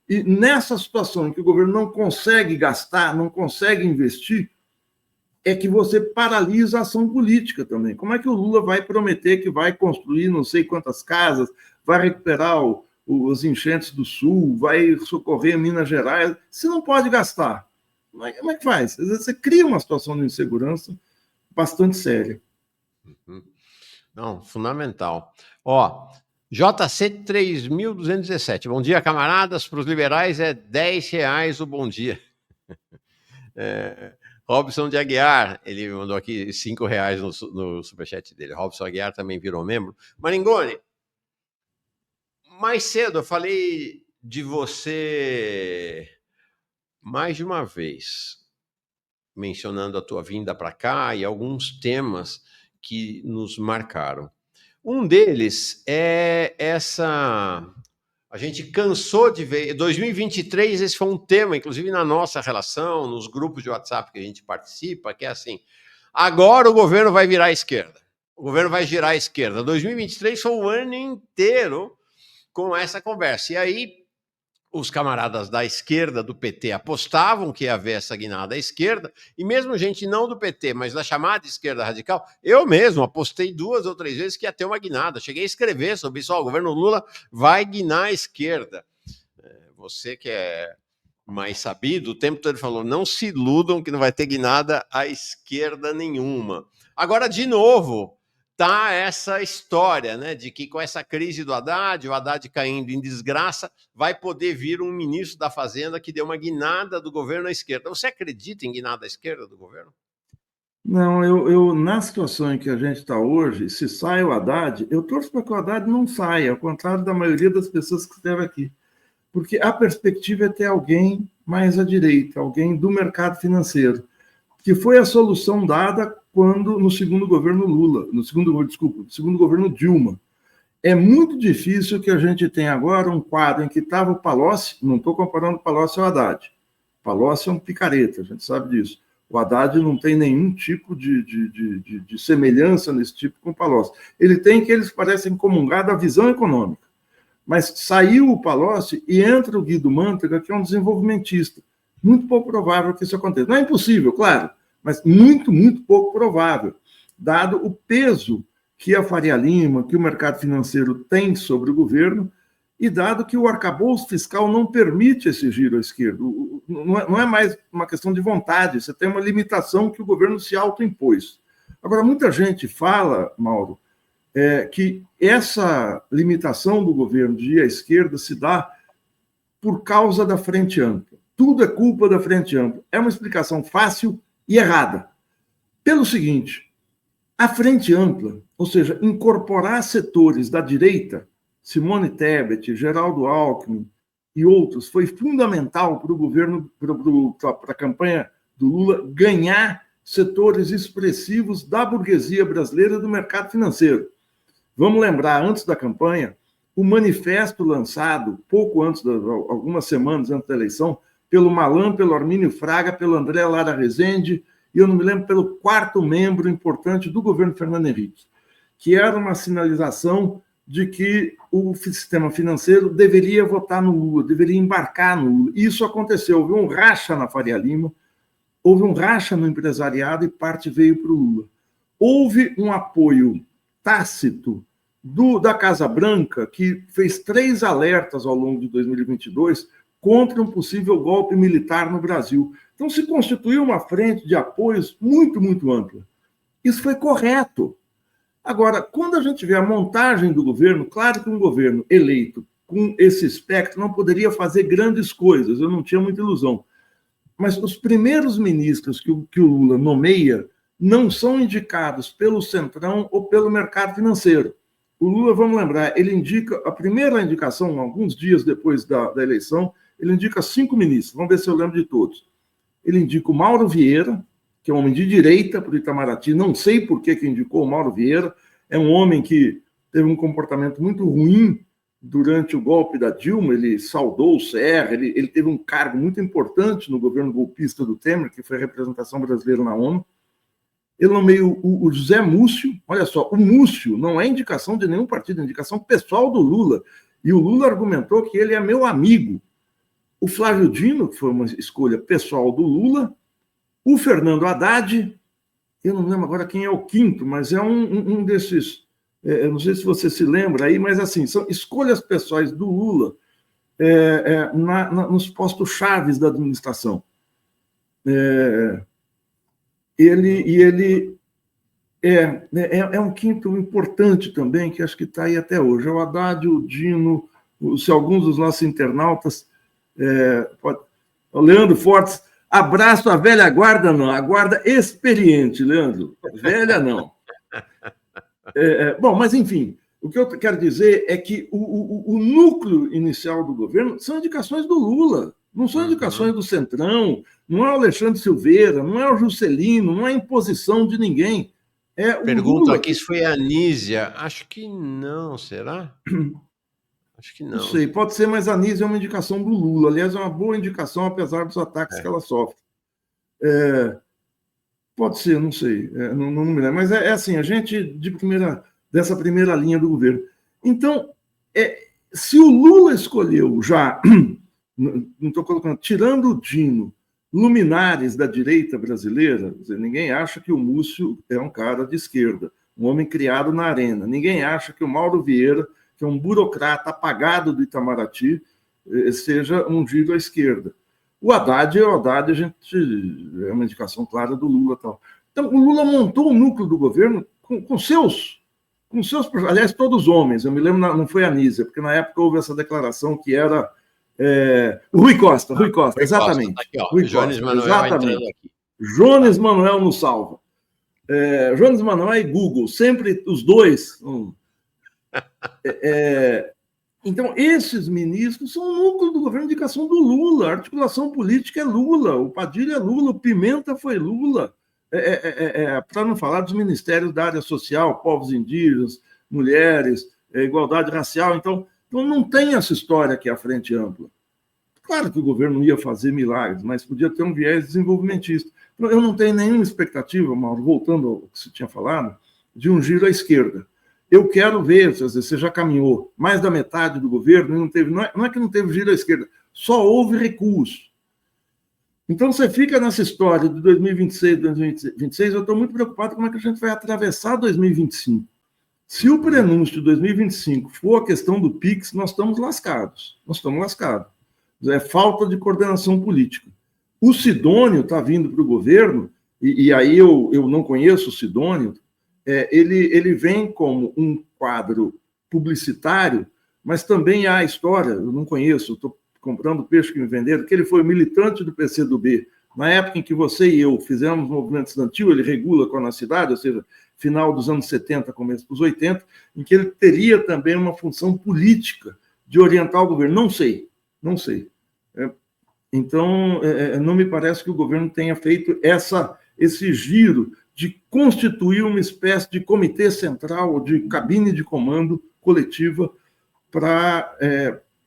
E nessa situação em que o governo não consegue gastar, não consegue investir, é que você paralisa a ação política também. Como é que o Lula vai prometer que vai construir não sei quantas casas, vai recuperar os enchentes do Sul, vai socorrer Minas Gerais, se não pode gastar? Como é que faz? Às vezes você cria uma situação de insegurança bastante séria. Não, fundamental. JC 3.217. Bom dia, camaradas. Para os liberais é R$10 o bom dia. Robson de Aguiar, ele mandou aqui R$5 no superchat dele. Robson Aguiar também virou membro. Maringoni, mais cedo eu falei de você mais de uma vez, mencionando a tua vinda para cá e alguns temas que nos marcaram. Um deles é essa... A gente cansou de ver... 2023, esse foi um tema, inclusive na nossa relação, nos grupos de WhatsApp que a gente participa, que é assim, agora o governo vai virar à esquerda. O governo vai girar à esquerda. 2023 foi o ano inteiro com essa conversa. E aí, os camaradas da esquerda, do PT, apostavam que ia haver essa guinada à esquerda, e mesmo gente não do PT, mas da chamada esquerda radical, eu mesmo apostei 2 ou 3 vezes que ia ter uma guinada. Cheguei a escrever sobre isso, o governo Lula vai guinar à esquerda. Você que é mais sabido, o tempo todo ele falou, não se iludam que não vai ter guinada à esquerda nenhuma. Agora, de novo, tá essa história, né, de que com essa crise do Haddad, o Haddad caindo em desgraça, vai poder vir um ministro da Fazenda que deu uma guinada do governo à esquerda. Você acredita em guinada à esquerda do governo? Não, eu na situação em que a gente está hoje, se sai o Haddad, eu torço para que o Haddad não saia, ao contrário da maioria das pessoas que esteve aqui. Porque a perspectiva é ter alguém mais à direita, alguém do mercado financeiro, que foi a solução dada quando no segundo governo Lula, no segundo governo Dilma. É muito difícil que a gente tenha agora um quadro em que estava o Palocci, não estou comparando o Palocci ao Haddad. O Palocci é um picareta, a gente sabe disso. O Haddad não tem nenhum tipo de semelhança nesse tipo com o Palocci. Ele tem que eles parecem comungar da visão econômica. Mas saiu o Palocci e entra o Guido Mantega, que é um desenvolvimentista. Muito pouco provável que isso aconteça. Não é impossível, claro, mas muito, muito pouco provável, dado o peso que a Faria Lima, que o mercado financeiro tem sobre o governo, e dado que o arcabouço fiscal não permite esse giro à esquerda. Não é mais uma questão de vontade, você tem uma limitação que o governo se autoimpôs. Agora, muita gente fala, Mauro, que essa limitação do governo de ir à esquerda se dá por causa da Frente Ampla. Tudo é culpa da Frente Ampla. É uma explicação fácil e errada. Pelo seguinte, a Frente Ampla, ou seja, incorporar setores da direita, Simone Tebet, Geraldo Alckmin e outros, foi fundamental para o governo, para a campanha do Lula, ganhar setores expressivos da burguesia brasileira do mercado financeiro. Vamos lembrar, antes da campanha, o manifesto lançado, pouco antes, algumas semanas antes da eleição, pelo Malan, pelo Armínio Fraga, pelo André Lara Rezende, e eu não me lembro, pelo 4º membro importante do governo Fernando Henrique, que era uma sinalização de que o sistema financeiro deveria votar no Lula, deveria embarcar no Lula. Isso aconteceu. Houve um racha na Faria Lima, houve um racha no empresariado e parte veio para o Lula. Houve um apoio tácito da Casa Branca, que fez 3 alertas ao longo de 2022 contra um possível golpe militar no Brasil. Então, se constituiu uma frente de apoios muito, muito ampla. Isso foi correto. Agora, quando a gente vê a montagem do governo, claro que um governo eleito com esse espectro não poderia fazer grandes coisas, eu não tinha muita ilusão. Mas os primeiros ministros que o Lula nomeia não são indicados pelo Centrão ou pelo mercado financeiro. O Lula, vamos lembrar, ele indica, a primeira indicação, alguns dias depois da eleição, ele indica 5 ministros, vamos ver se eu lembro de todos. Ele indica o Mauro Vieira, que é um homem de direita para o Itamaraty, não sei por que indicou o Mauro Vieira, é um homem que teve um comportamento muito ruim durante o golpe da Dilma, ele saudou o Serra, ele teve um cargo muito importante no governo golpista do Temer, que foi a representação brasileira na ONU. Ele nomeou o José Múcio, olha só, o Múcio não é indicação de nenhum partido, é indicação pessoal do Lula, e o Lula argumentou que ele é meu amigo. O Flávio Dino, que foi uma escolha pessoal do Lula, o Fernando Haddad, eu não lembro agora quem é o quinto, mas é um desses, eu não sei se você se lembra aí, mas assim, são escolhas pessoais do Lula nos postos chaves da administração. Ele é um quinto importante também, que acho que está aí até hoje. É o Haddad, o Dino, se alguns dos nossos internautas... o Leandro Fortes, abraço a velha guarda, não, a guarda experiente, Leandro. Velha, não. Bom, mas enfim, o que eu quero dizer é que o núcleo inicial do governo são indicações do Lula, não são indicações do Centrão, não é o Alexandre Silveira, não é o Juscelino, não é imposição de ninguém. Pergunta aqui se foi a Anísia. Acho que não, será? Acho que não. Não sei, pode ser, mas a Anísia é uma indicação do Lula. Aliás, é uma boa indicação, apesar dos ataques que ela sofre. Pode ser, não sei, não me lembro. Mas é assim, a gente, dessa primeira linha do governo. Então, se o Lula escolheu já, não estou colocando, tirando o Dino, luminares da direita brasileira, ninguém acha que o Múcio é um cara de esquerda, um homem criado na arena. Ninguém acha que o Mauro Vieira, que é um burocrata apagado do Itamaraty, seja um giro à esquerda. O Haddad, a gente é uma indicação clara do Lula. Tal. Então, o Lula montou o núcleo do governo com seus, aliás, todos homens. Eu me lembro, não foi a Anísia, porque na época houve essa declaração que era o Rui Costa, exatamente. Costa, tá aqui, Rui Jones Costa, Manuel exatamente. Aqui. Jones Manuel nos salva. Jones Manuel e Google, sempre os dois... Então, esses ministros são o núcleo do governo de indicação do Lula, a articulação política é Lula, o Padilha é Lula, o Pimenta foi Lula, para não falar dos ministérios da área social, povos indígenas, mulheres, igualdade racial, então não tem essa história aqui à frente ampla. Claro que o governo não ia fazer milagres, mas podia ter um viés desenvolvimentista. Então, eu não tenho nenhuma expectativa, Mauro, voltando ao que você tinha falado, de um giro à esquerda. Eu quero ver, você já caminhou mais da metade do governo e não teve, não é que não teve giro à esquerda, só houve recuos. Então você fica nessa história de 2026, 2026, eu estou muito preocupado como é que a gente vai atravessar 2025. Se o prenúncio de 2025 for a questão do PIX, nós estamos lascados. É falta de coordenação política. O Sidônio está vindo para o governo, e aí eu não conheço o Sidônio, ele vem como um quadro publicitário, mas também há a história, eu não conheço, estou comprando peixe que me venderam, que ele foi militante do PCdoB. Na época em que você e eu fizemos o movimento estudantil, ele regula com a cidade, ou seja, final dos anos 70, começo dos 80, em que ele teria também uma função política de orientar o governo. Não sei. Então, não me parece que o governo tenha feito esse giro de constituir uma espécie de comitê central, de cabine de comando coletiva para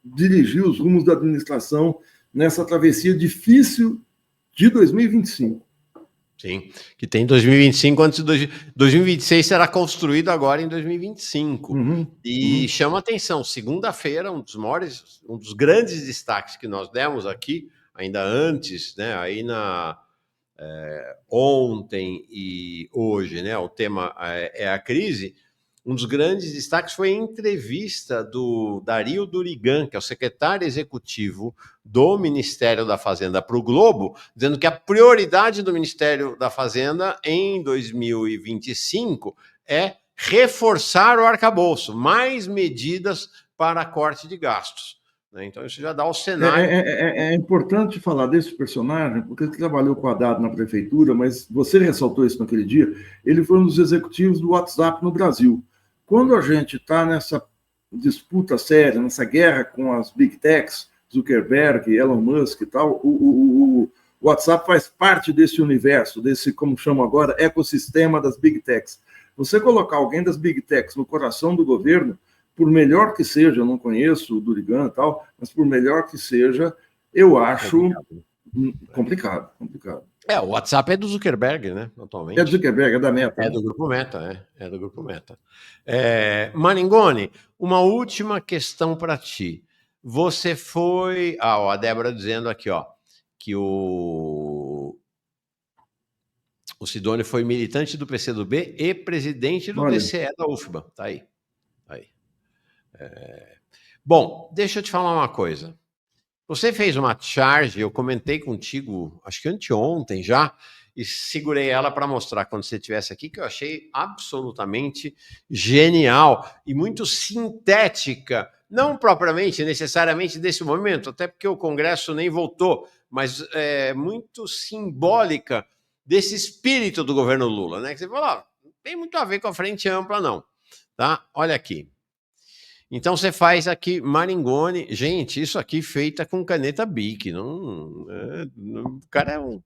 dirigir os rumos da administração nessa travessia difícil de 2025. Sim, que tem 2025, antes de 2026 será construído agora em 2025. E chama atenção, segunda-feira, um dos grandes destaques que nós demos aqui, ainda antes, né, aí ontem e hoje, né, o tema é a crise. Um dos grandes destaques foi a entrevista do Dario Durigan, que é o secretário executivo do Ministério da Fazenda, para o Globo, dizendo que a prioridade do Ministério da Fazenda em 2025 é reforçar o arcabouço, mais medidas para corte de gastos. Então, isso já dá o cenário. É importante falar desse personagem, porque ele trabalhou com a Haddad na prefeitura, mas você ressaltou isso naquele dia, ele foi um dos executivos do WhatsApp no Brasil. Quando a gente está nessa disputa séria, nessa guerra com as Big Techs, Zuckerberg, Elon Musk e tal, o WhatsApp faz parte desse universo, desse, como chamo agora, ecossistema das Big Techs. Você colocar alguém das Big Techs no coração do governo, por melhor que seja, eu não conheço o Durigan e tal, mas por melhor que seja, eu acho complicado. O WhatsApp é do Zuckerberg, né, atualmente. É do Zuckerberg, é da Meta. É do Grupo Meta, é do Grupo Meta. Maringoni, uma última questão para ti. Você foi... a Débora dizendo aqui, que o Sidônio foi militante do PCdoB e presidente do DCE da UFBA. Tá aí. Bom, deixa eu te falar uma coisa. Você fez uma charge, eu comentei contigo, acho que anteontem já, e segurei ela para mostrar quando você estivesse aqui, que eu achei absolutamente genial e muito sintética, não propriamente, necessariamente desse momento, até porque o Congresso nem votou, mas muito simbólica desse espírito do governo Lula, né? Que você falou, não tem muito a ver com a Frente Ampla, não. Tá? Olha aqui. Então você faz aqui Marangoni, gente, isso aqui feita com caneta Bic, o cara é um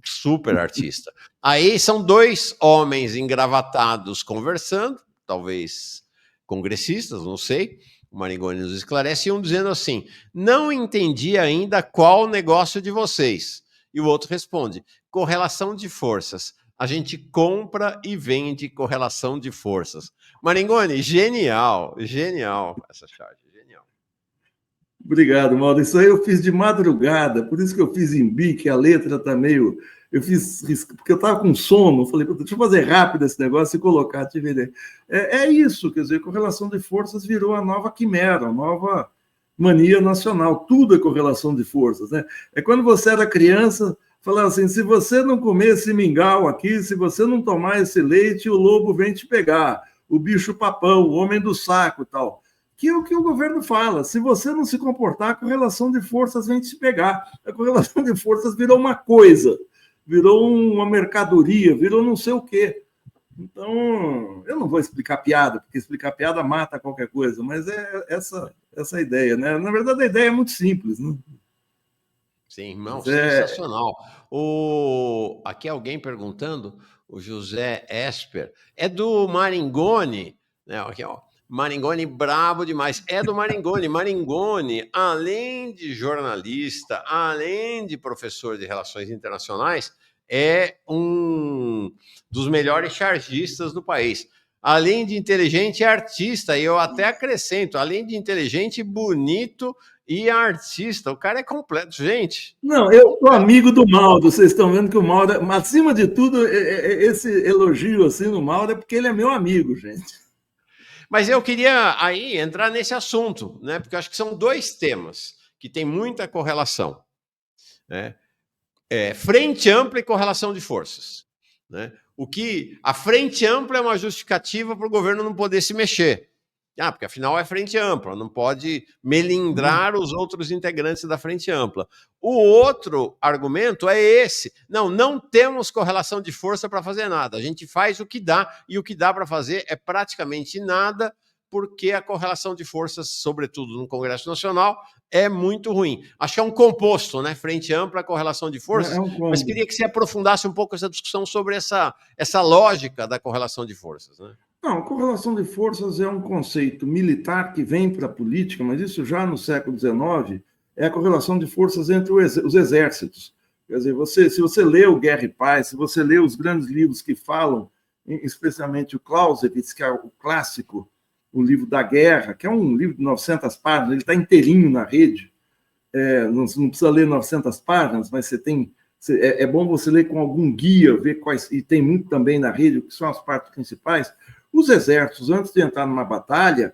super artista. Aí são dois homens engravatados conversando, talvez congressistas, não sei, o Marangoni nos esclarece, e um dizendo assim, não entendi ainda qual o negócio de vocês. E o outro responde, correlação de forças. A gente compra e vende correlação de forças. Marangoni, genial essa charge, genial. Obrigado, Mauro. Isso aí eu fiz de madrugada, por isso que eu fiz em bique, a letra tá meio... Eu fiz, porque eu estava com sono, falei, deixa eu fazer rápido esse negócio e colocar, te ver. É isso, quer dizer, correlação de forças virou a nova quimera, a nova mania nacional, tudo é correlação de forças, né? É quando você era criança... Falando assim, se você não comer esse mingau aqui, se você não tomar esse leite, o lobo vem te pegar, o bicho papão, o homem do saco e tal. Que é o que o governo fala, se você não se comportar, a correlação de forças vem te pegar. A correlação de forças virou uma coisa, virou uma mercadoria, virou não sei o quê. Então, eu não vou explicar piada, porque explicar piada mata qualquer coisa, mas é essa ideia, né? Na verdade, a ideia é muito simples, né? Sim, não, sensacional. Aqui alguém perguntando, o José Esper, é do Marangoni, né? Aqui, Marangoni brabo demais, é do Marangoni. Marangoni, além de jornalista, além de professor de relações internacionais, é um dos melhores chargistas do país. Além de inteligente, é artista, e eu até acrescento, além de inteligente, bonito e artista. O cara é completo, gente. Não, eu sou amigo do Mauro, vocês estão vendo que o Mauro, acima de tudo, esse elogio assim no Mauro é porque ele é meu amigo, gente. Mas eu queria aí entrar nesse assunto, né? Porque eu acho que são dois temas que têm muita correlação, né? Frente ampla e correlação de forças, né? O que a frente ampla é uma justificativa para o governo não poder se mexer. Porque afinal é frente ampla, não pode melindrar os outros integrantes da frente ampla. O outro argumento é esse. Não temos correlação de força para fazer nada. A gente faz o que dá, e o que dá para fazer é praticamente nada, porque a correlação de forças, sobretudo no Congresso Nacional, é muito ruim. Acho que é um composto, né? Frente ampla, correlação de forças. Mas queria que você aprofundasse um pouco essa discussão sobre essa lógica da correlação de forças, né? Não, correlação de forças é um conceito militar que vem para a política, mas isso já no século XIX é a correlação de forças entre os exércitos. Quer dizer, se você lê o Guerra e Paz, se você lê os grandes livros que falam, especialmente o Clausewitz, que é o clássico, o livro da guerra, que é um livro de 900 páginas, ele está inteirinho na rede, não precisa ler 900 páginas, mas é bom você ler com algum guia, ver quais, e tem muito também na rede, o que são as partes principais. Os exércitos, antes de entrar numa batalha,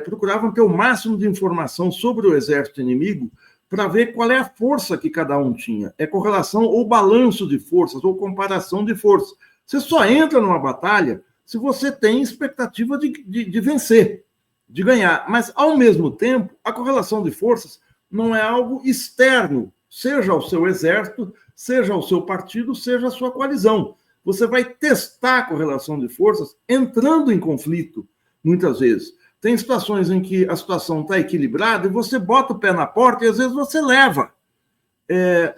procuravam ter o máximo de informação sobre o exército inimigo para ver qual é a força que cada um tinha. É correlação ou balanço de forças, ou comparação de forças. Você só entra numa batalha se você tem expectativa de vencer, de ganhar. Mas, ao mesmo tempo, a correlação de forças não é algo externo, seja ao seu exército, seja ao seu partido, seja a sua coalizão. Você vai testar a correlação de forças entrando em conflito, muitas vezes. Tem situações em que a situação está equilibrada e você bota o pé na porta e, às vezes, você leva.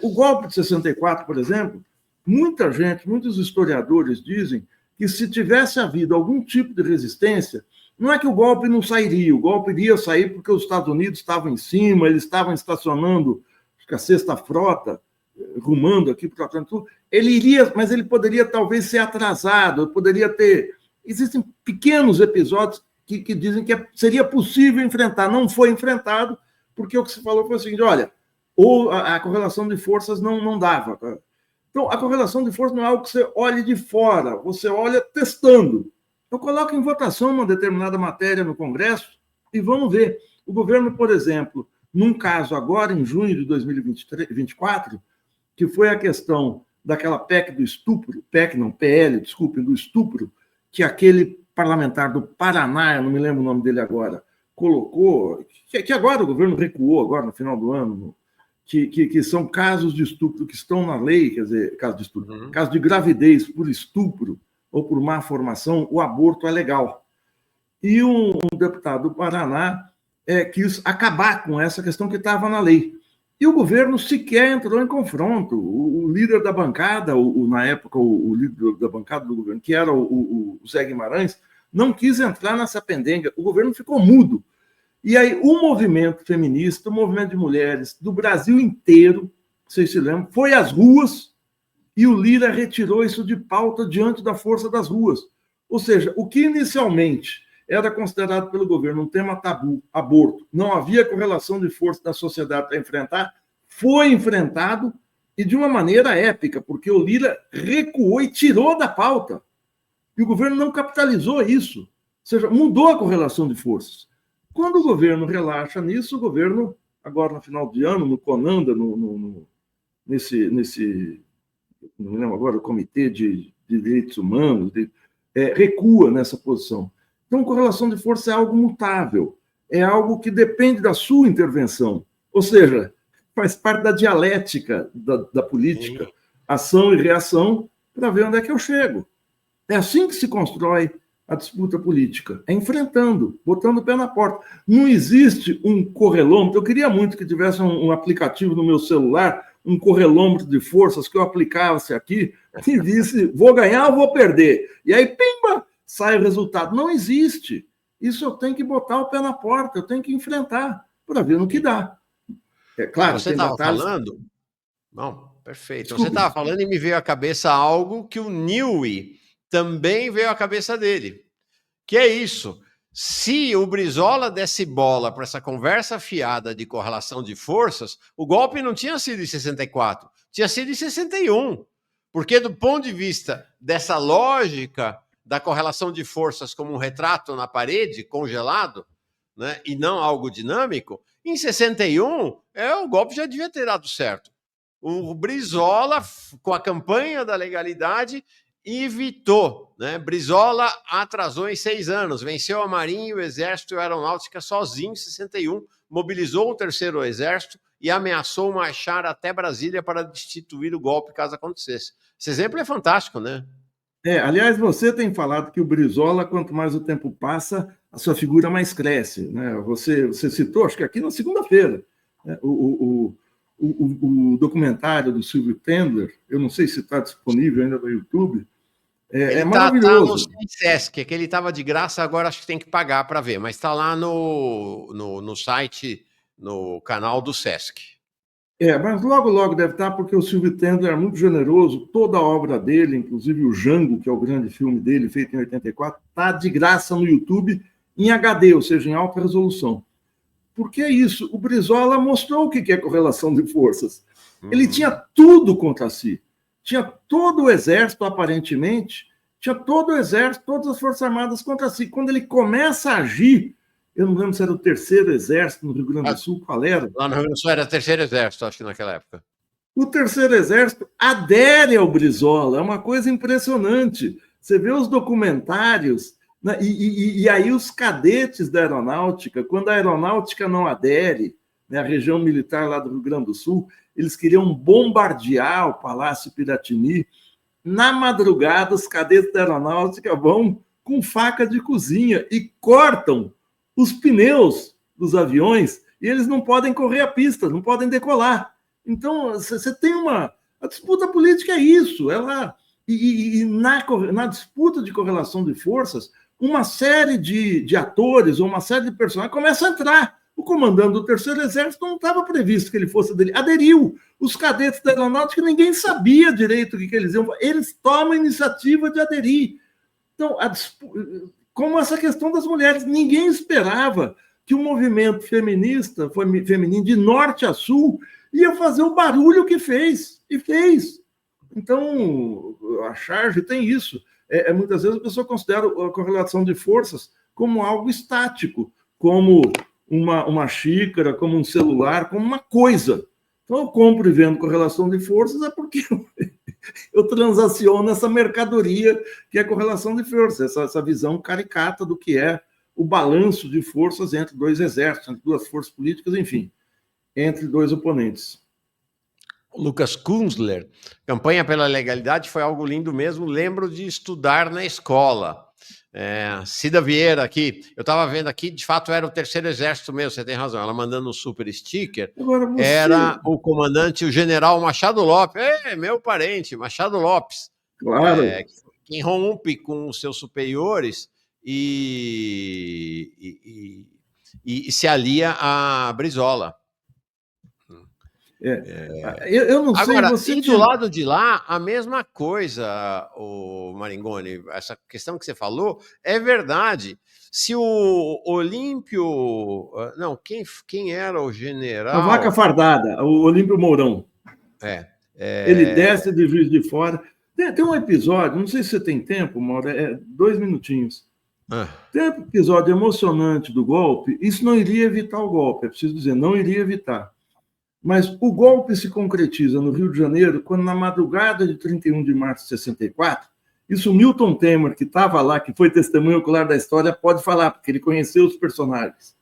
O golpe de 64, por exemplo, muitos historiadores dizem que se tivesse havido algum tipo de resistência, não é que o golpe não sairia, o golpe iria sair porque os Estados Unidos estavam em cima, eles estavam estacionando, acho que a Sexta Frota, rumando aqui para o Atlântico, ele iria, mas ele poderia talvez ser atrasado, poderia ter... Existem pequenos episódios que dizem que seria possível enfrentar, não foi enfrentado, porque o que se falou foi o seguinte, olha, ou a correlação de forças não dava. Então, a correlação de forças não é algo que você olhe de fora, você olha testando. Eu coloco em votação uma determinada matéria no Congresso e vamos ver. O governo, por exemplo, num caso agora, em junho de 2024, que foi a questão daquela PEC do estupro, PL, desculpem, do estupro, que aquele parlamentar do Paraná, eu não me lembro o nome dele agora, colocou, que agora o governo recuou, agora no final do ano, que são casos de estupro que estão na lei, quer dizer, caso de estupro, caso de gravidez por estupro ou por má formação, o aborto é legal. E um deputado do Paraná quis acabar com essa questão que estava na lei. E o governo sequer entrou em confronto. O líder da bancada, na época, o líder da bancada do governo, que era o Zé Guimarães, não quis entrar nessa pendenga. O governo ficou mudo. E aí o movimento feminista, o movimento de mulheres do Brasil inteiro, vocês se lembram, foi às ruas e o Lira retirou isso de pauta diante da força das ruas. Ou seja, o que inicialmente era considerado pelo governo um tema tabu, aborto, não havia correlação de força da sociedade para enfrentar, foi enfrentado e de uma maneira épica, porque o Lira recuou e tirou da pauta. E o governo não capitalizou isso, ou seja, mudou a correlação de forças. Quando o governo relaxa nisso, o governo, agora no final de ano, no CONANDA, nesse não me lembro agora, o Comitê de Direitos Humanos, recua nessa posição. Então, correlação de força é algo mutável, é algo que depende da sua intervenção, ou seja, faz parte da dialética da política, ação e reação, para ver onde é que eu chego. É assim que se constrói a disputa política, é enfrentando, botando o pé na porta. Não existe um correlômetro, eu queria muito que tivesse um aplicativo no meu celular, um correlômetro de forças que eu aplicasse aqui e disse, vou ganhar ou vou perder. E aí, pimba, sai o resultado. Não existe. Isso eu tenho que botar o pé na porta, eu tenho que enfrentar para ver no que dá. É claro, você estava falando... Não, perfeito. Desculpe. Você estava falando e me veio à cabeça algo que o Newey também veio à cabeça dele. Que é isso. Se o Brizola desse bola para essa conversa fiada de correlação de forças, o golpe não tinha sido em 64, tinha sido em 61. Porque do ponto de vista dessa lógica da correlação de forças como um retrato na parede, congelado, né, e não algo dinâmico, em 61, o golpe já devia ter dado certo. O Brizola, com a campanha da legalidade, evitou, né? Brizola atrasou em 6 anos, venceu a Marinha, o Exército e a Aeronáutica sozinho em 61, mobilizou o terceiro Exército e ameaçou marchar até Brasília para destituir o golpe caso acontecesse. Esse exemplo é fantástico, né? Aliás, você tem falado que o Brizola, quanto mais o tempo passa, a sua figura mais cresce, né? Você citou, acho que aqui na segunda-feira, né? O documentário do Silvio Tendler, eu não sei se está disponível ainda no YouTube, é maravilhoso. Tá no Sesc, que ele estava de graça, agora acho que tem que pagar para ver, mas está lá no site, no canal do Sesc. Mas logo deve estar, porque o Silvio Tendler é muito generoso, toda a obra dele, inclusive o Django, que é o grande filme dele, feito em 84, está de graça no YouTube em HD, ou seja, em alta resolução. Porque é isso, o Brizola mostrou o que é correlação de forças. Ele tinha tudo contra si. Tinha todo o exército, aparentemente, tinha todo o exército, todas as forças armadas contra si. Quando ele começa a agir, eu não lembro se era o terceiro exército no Rio Grande do Sul, qual era? Lá no Rio Grande do Sul era o terceiro exército, acho que naquela época. O terceiro exército adere ao Brizola, é uma coisa impressionante. Você vê os documentários, né? E aí os cadetes da aeronáutica, quando a aeronáutica não adere, né, a região militar lá do Rio Grande do Sul, eles queriam bombardear o Palácio Piratini. Na madrugada, os cadetes da aeronáutica vão com faca de cozinha e cortam os pneus dos aviões e eles não podem correr a pista, não podem decolar. Então, você tem uma... A disputa política é isso. Na disputa de correlação de forças, uma série de atores ou uma série de personagens começa a entrar. O comandante do Terceiro Exército não estava previsto que ele fosse aderiu. Os cadetes da aeronáutica, ninguém sabia direito o que eles iam fazer. Eles tomam a iniciativa de aderir. Então, como essa questão das mulheres, ninguém esperava que o movimento feminista, feminino de norte a sul, ia fazer o barulho que fez, e fez. Então, a charge tem isso. Muitas vezes a pessoa considera a correlação de forças como algo estático, como uma xícara, como um celular, como uma coisa. Então, eu compro e vendo correlação de forças é porque eu transaciono essa mercadoria que é correlação de forças, essa visão caricata do que é o balanço de forças entre dois exércitos, entre duas forças políticas, enfim, entre dois oponentes. Lucas Kunzler, campanha pela legalidade foi algo lindo mesmo, lembro de estudar na escola. Cida Vieira aqui, eu estava vendo aqui, de fato era o terceiro exército mesmo, você tem razão, ela mandando um super sticker, era o comandante, o general Machado Lopes, meu parente, Machado Lopes, claro. que rompe com os seus superiores e se alia a Brizola. Eu não sei. Agora, e do lado de lá, a mesma coisa, o Maringoni, essa questão que você falou é verdade. Se o Olímpio... Não, quem era o general? A vaca fardada, o Olímpio Mourão. Ele desce de Juiz de Fora. Tem um episódio, não sei se você tem tempo, Mauro, 2 minutinhos. Tem um episódio emocionante do golpe. Isso não iria evitar o golpe, é preciso dizer, não iria evitar. Mas o golpe se concretiza no Rio de Janeiro quando, na madrugada de 31 de março de 64, isso o Milton Temer, que estava lá, que foi testemunho ocular da história, pode falar, porque ele conheceu os personagens.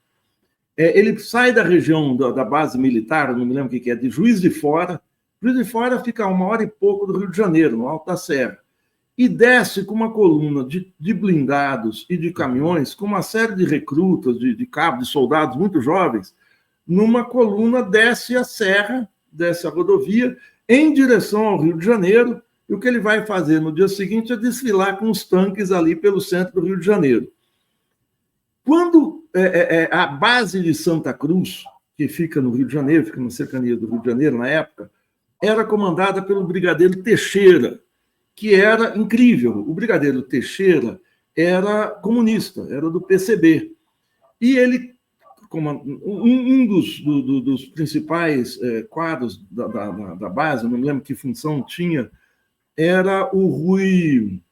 Ele sai da região da base militar, não me lembro o que é, de Juiz de Fora. Juiz de Fora fica a 1 hora e pouco do Rio de Janeiro, no Alto da Serra. E desce com uma coluna de blindados e de caminhões, com uma série de recrutas, de cabos, de soldados muito jovens, numa coluna desce a serra, desce a rodovia, em direção ao Rio de Janeiro, e o que ele vai fazer no dia seguinte é desfilar com os tanques ali pelo centro do Rio de Janeiro. Quando a base de Santa Cruz, que fica no Rio de Janeiro, fica na cercania do Rio de Janeiro na época, era comandada pelo brigadeiro Teixeira, que era incrível. O brigadeiro Teixeira era comunista, era do PCB. E ele, um dos principais quadros da base, não me lembro que função tinha, era o Rui,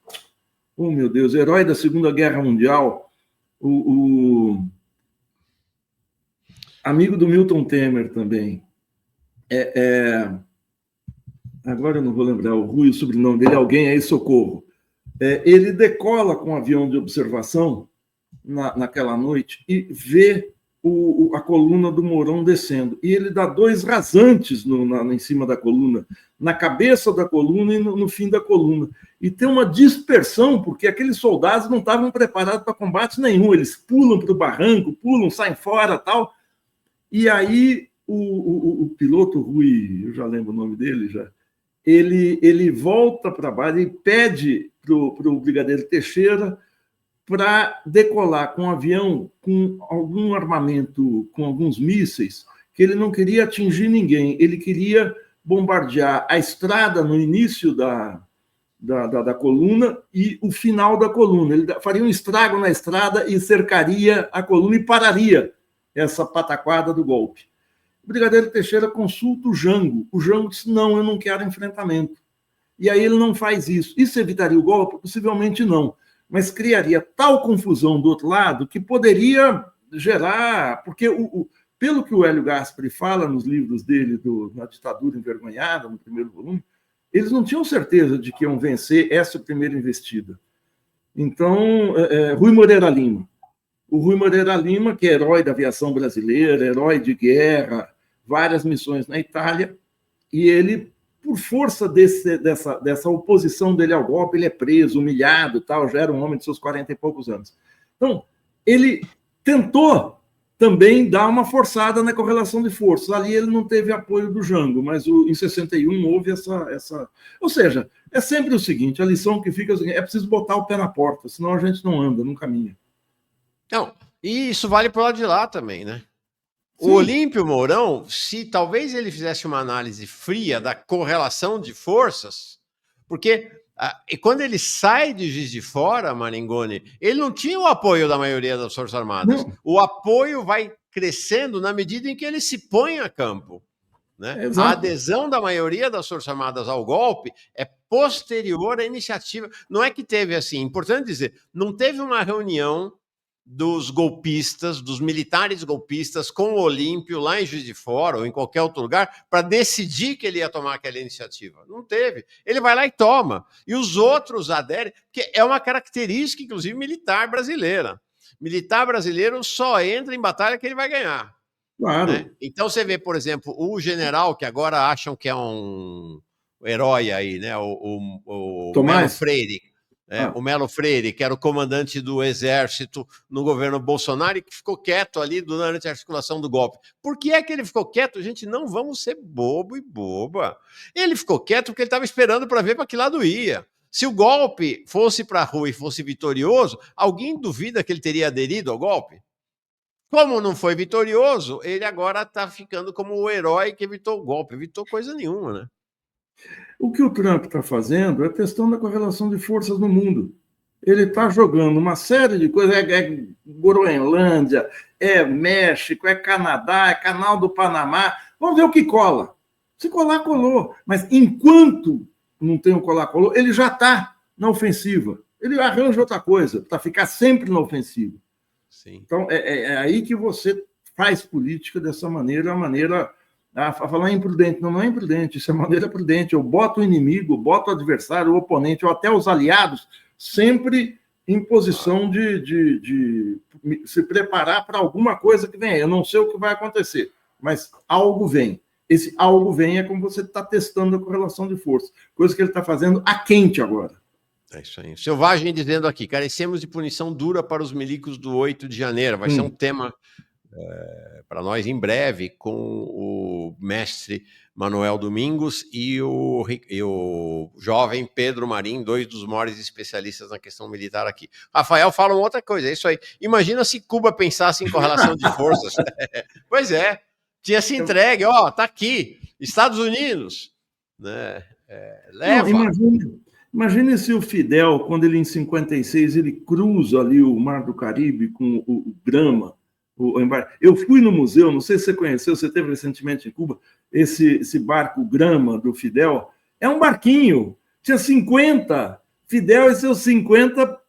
oh meu Deus, herói da Segunda Guerra Mundial, o amigo do Milton Temer também. Agora eu não vou lembrar, o Rui, o sobrenome dele, alguém aí, socorro. Ele decola com um avião de observação naquela noite e vê a coluna do Mourão descendo. E ele dá 2 rasantes em cima da coluna, na cabeça da coluna e no fim da coluna. E tem uma dispersão, porque aqueles soldados não estavam preparados para combate nenhum. Eles pulam para o barranco, pulam, saem fora tal. E aí o piloto Rui, eu já lembro o nome dele, ele volta para a base e pede para o brigadeiro Teixeira para decolar com um avião com algum armamento, com alguns mísseis, que ele não queria atingir ninguém, ele queria bombardear a estrada no início da coluna e o final da coluna. Ele faria um estrago na estrada e cercaria a coluna e pararia essa pataquada do golpe. O brigadeiro Teixeira consulta o Jango. O Jango disse, não, eu não quero enfrentamento. E aí ele não faz isso. Isso evitaria o golpe? Possivelmente não. Mas criaria tal confusão do outro lado que poderia gerar... Porque, pelo que o Hélio Gaspari fala nos livros dele, na Ditadura Envergonhada, no primeiro volume, eles não tinham certeza de que iam vencer essa primeira investida. Então, Rui Moreira Lima. O Rui Moreira Lima, que é herói da aviação brasileira, herói de guerra, várias missões na Itália, e ele, por força dessa oposição dele ao golpe, ele é preso, humilhado, tal, já era um homem de seus 40 e poucos anos. Então, ele tentou também dar uma forçada na correlação de forças. Ali ele não teve apoio do Jango, mas em 61 houve essa... Ou seja, é sempre o seguinte, a lição que fica é preciso botar o pé na porta, senão a gente não anda, não caminha. Não, e isso vale para o lado de lá também, né? Sim. O Olímpio Mourão, se talvez ele fizesse uma análise fria da correlação de forças, porque e quando ele sai de Juiz de Fora, Maringoni, ele não tinha o apoio da maioria das Forças Armadas. Não. O apoio vai crescendo na medida em que ele se põe a campo. Né? A adesão da maioria das Forças Armadas ao golpe é posterior à iniciativa. Não é que teve assim, importante dizer, não teve uma reunião dos golpistas, dos militares golpistas com o Olímpio lá em Juiz de Fora ou em qualquer outro lugar para decidir que ele ia tomar aquela iniciativa. Não teve. Ele vai lá e toma. E os outros aderem, porque é uma característica, inclusive, militar brasileira. Militar brasileiro só entra em batalha que ele vai ganhar. Claro. Né? Então você vê, por exemplo, o general que agora acham que é um herói aí, né? O Melo Freire. O Melo Freire, que era o comandante do exército no governo Bolsonaro e que ficou quieto ali durante a articulação do golpe. Por que é que ele ficou quieto? Gente, não vamos ser bobo e boba. Ele ficou quieto porque ele estava esperando para ver para que lado ia. Se o golpe fosse para a rua e fosse vitorioso, alguém duvida que ele teria aderido ao golpe? Como não foi vitorioso, ele agora está ficando como o herói que evitou o golpe. Evitou coisa nenhuma, né? O que o Trump está fazendo é testando a correlação de forças no mundo. Ele está jogando uma série de coisas, é Groenlândia, é México, é Canadá, é Canal do Panamá. Vamos ver o que cola. Se colar, colou. Mas enquanto não tem o colar, colou, ele já está na ofensiva. Ele arranja outra coisa, para ficar sempre na ofensiva. Sim. Então, é aí que você faz política dessa maneira, a maneira... A falar imprudente, não é imprudente, isso é maneira prudente. Eu boto o inimigo, boto o adversário, o oponente, ou até os aliados, sempre em posição de se preparar para alguma coisa que vem. Eu não sei o que vai acontecer, mas algo vem. Esse algo vem é como você está testando a correlação de força, coisa que ele está fazendo a quente agora. É isso aí. Selvagem dizendo aqui, carecemos de punição dura para os milicos do 8 de janeiro. Vai ser um tema... para nós em breve, com o mestre Manuel Domingos e o jovem Pedro Marim, dois dos maiores especialistas na questão militar aqui. Rafael fala uma outra coisa, é isso aí. Imagina se Cuba pensasse em correlação de forças. Pois é, tinha se entregue, ó, tá aqui, Estados Unidos, né? Leva. Não, imagine se o Fidel, quando ele em 56, ele cruza ali o Mar do Caribe com o Grama. Eu fui no museu, não sei se você conheceu, você esteve recentemente em Cuba, esse barco Grama do Fidel, é um barquinho, tinha 50, Fidel e seus 50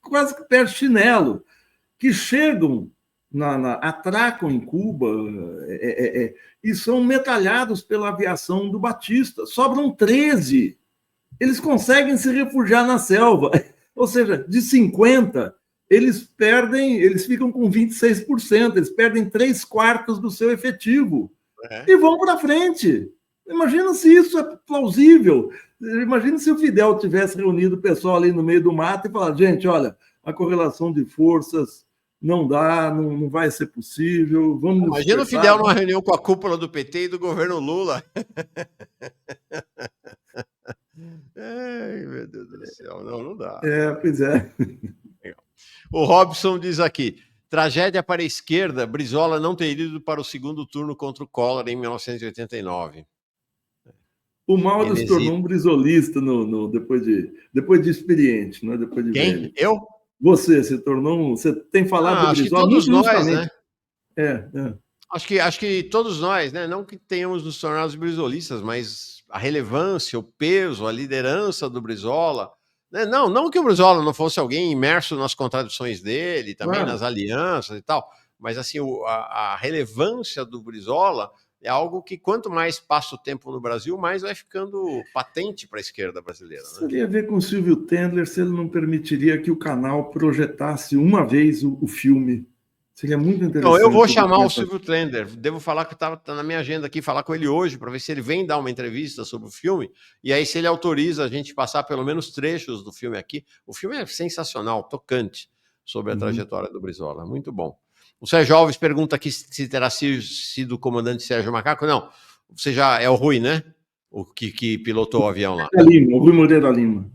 quase que pé de chinelo, que chegam, atracam em Cuba e são metralhados pela aviação do Batista, sobram 13, eles conseguem se refugiar na selva, ou seja, de 50... eles ficam com 26%, eles perdem 3/4 do seu efetivo e vão para frente. Imagina se isso é plausível. Imagina se o Fidel tivesse reunido o pessoal ali no meio do mato e falado, gente, olha, a correlação de forças não dá, não vai ser possível. Vamos Imagina o Fidel numa reunião com a cúpula do PT e do governo Lula. Ai, meu Deus do céu, não dá. Pois é. O Robson diz aqui, Tragédia para a esquerda, Brizola não ter ido para o segundo turno contra o Collor em 1989. O Mauro se tornou um brisolista depois de experiente, né? Depois de Quem? velho. Eu? Você se tornou. Você tem falado do Acho que Brizola todos muito nós, justamente. né? Acho que todos nós, né? Não que tenhamos nos tornado brizolistas, mas a relevância, o peso, a liderança do Brizola. Né? Não que o Brizola não fosse alguém imerso nas contradições dele, também Claro. nas alianças e tal, mas assim, a relevância do Brizola é algo que quanto mais passa o tempo no Brasil, mais vai ficando patente para a esquerda brasileira. Né? Teria a ver com o Silvio Tendler se ele não permitiria que o canal projetasse uma vez o filme. Seria muito interessante. Então, eu vou chamar o Silvio Tendler. Devo falar que tá na minha agenda aqui, falar com ele hoje, para ver se ele vem dar uma entrevista sobre o filme. E aí, se ele autoriza a gente passar pelo menos trechos do filme aqui. O filme é sensacional, tocante, sobre a trajetória do Brizola. Muito bom. O Sérgio Alves pergunta aqui se terá sido o comandante Sérgio Macaco. Não, você já é o Rui, né? O que pilotou o avião lá. O Rui Moreira Lima.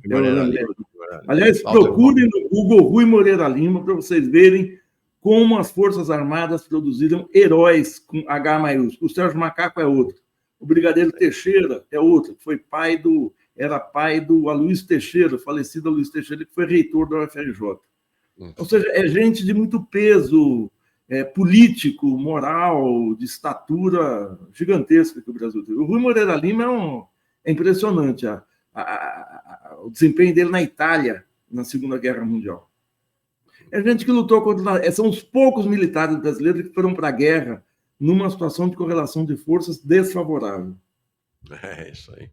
Aliás, procurem no Google Rui Moreira Lima para vocês verem como as Forças Armadas produziram heróis com H maiúsculo. O Sérgio Macaco é outro. O Brigadeiro Teixeira é outro. Era pai do Aloysio Teixeira, falecido Aloysio Teixeira, que foi reitor da UFRJ. Ou seja, é gente de muito peso político, moral, de estatura gigantesca que o Brasil teve. O Rui Moreira Lima é impressionante o desempenho dele na Itália, na Segunda Guerra Mundial. É gente que lutou contra... São os poucos militares brasileiros que foram para a guerra numa situação de correlação de forças desfavorável. É isso aí.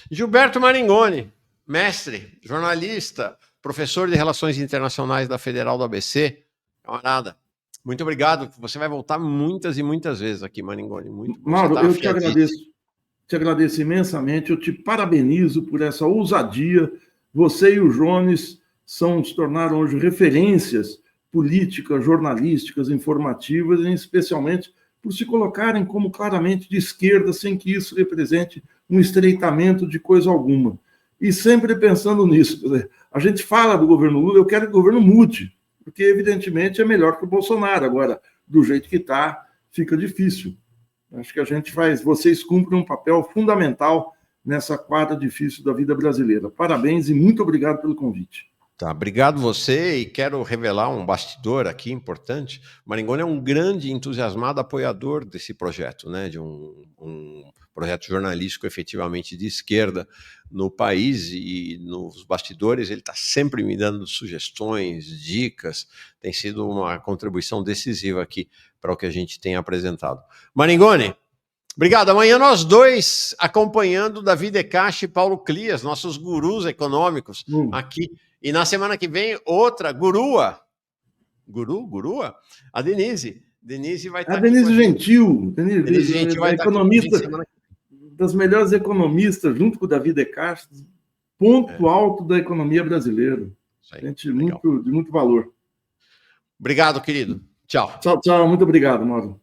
Gilberto Maringoni, mestre, jornalista, professor de Relações Internacionais da Federal do ABC. Camarada, muito obrigado. Você vai voltar muitas e muitas vezes aqui, Maringoni. Muito bom. Mauro, eu te agradeço imensamente. Eu te parabenizo por essa ousadia. Você e o Jones se tornaram hoje referências políticas, jornalísticas, informativas, e especialmente por se colocarem como claramente de esquerda, sem que isso represente um estreitamento de coisa alguma. E sempre pensando nisso. A gente fala do governo Lula, eu quero que o governo mude, porque evidentemente é melhor que o Bolsonaro. Agora, do jeito que está, fica difícil. Acho que vocês cumprem um papel fundamental nessa quadra difícil da vida brasileira. Parabéns e muito obrigado pelo convite. Tá, obrigado você, e quero revelar um bastidor aqui importante. O Maringoni é um grande entusiasmado apoiador desse projeto, né, de um projeto jornalístico efetivamente de esquerda no país, e nos bastidores ele está sempre me dando sugestões, dicas, tem sido uma contribuição decisiva aqui para o que a gente tem apresentado. Maringoni, obrigado. Amanhã nós dois acompanhando Davi De Castro e Paulo Clias, nossos gurus econômicos aqui. E na semana que vem, outra gurua, a Denise. Denise vai estar. A Denise Gentil. Denise Gentil vai estar economista, das melhores economistas, junto com o Davi De Castro, ponto alto da economia brasileira. Gente de muito valor. Obrigado, querido. Tchau. Tchau. Muito obrigado, Mauro.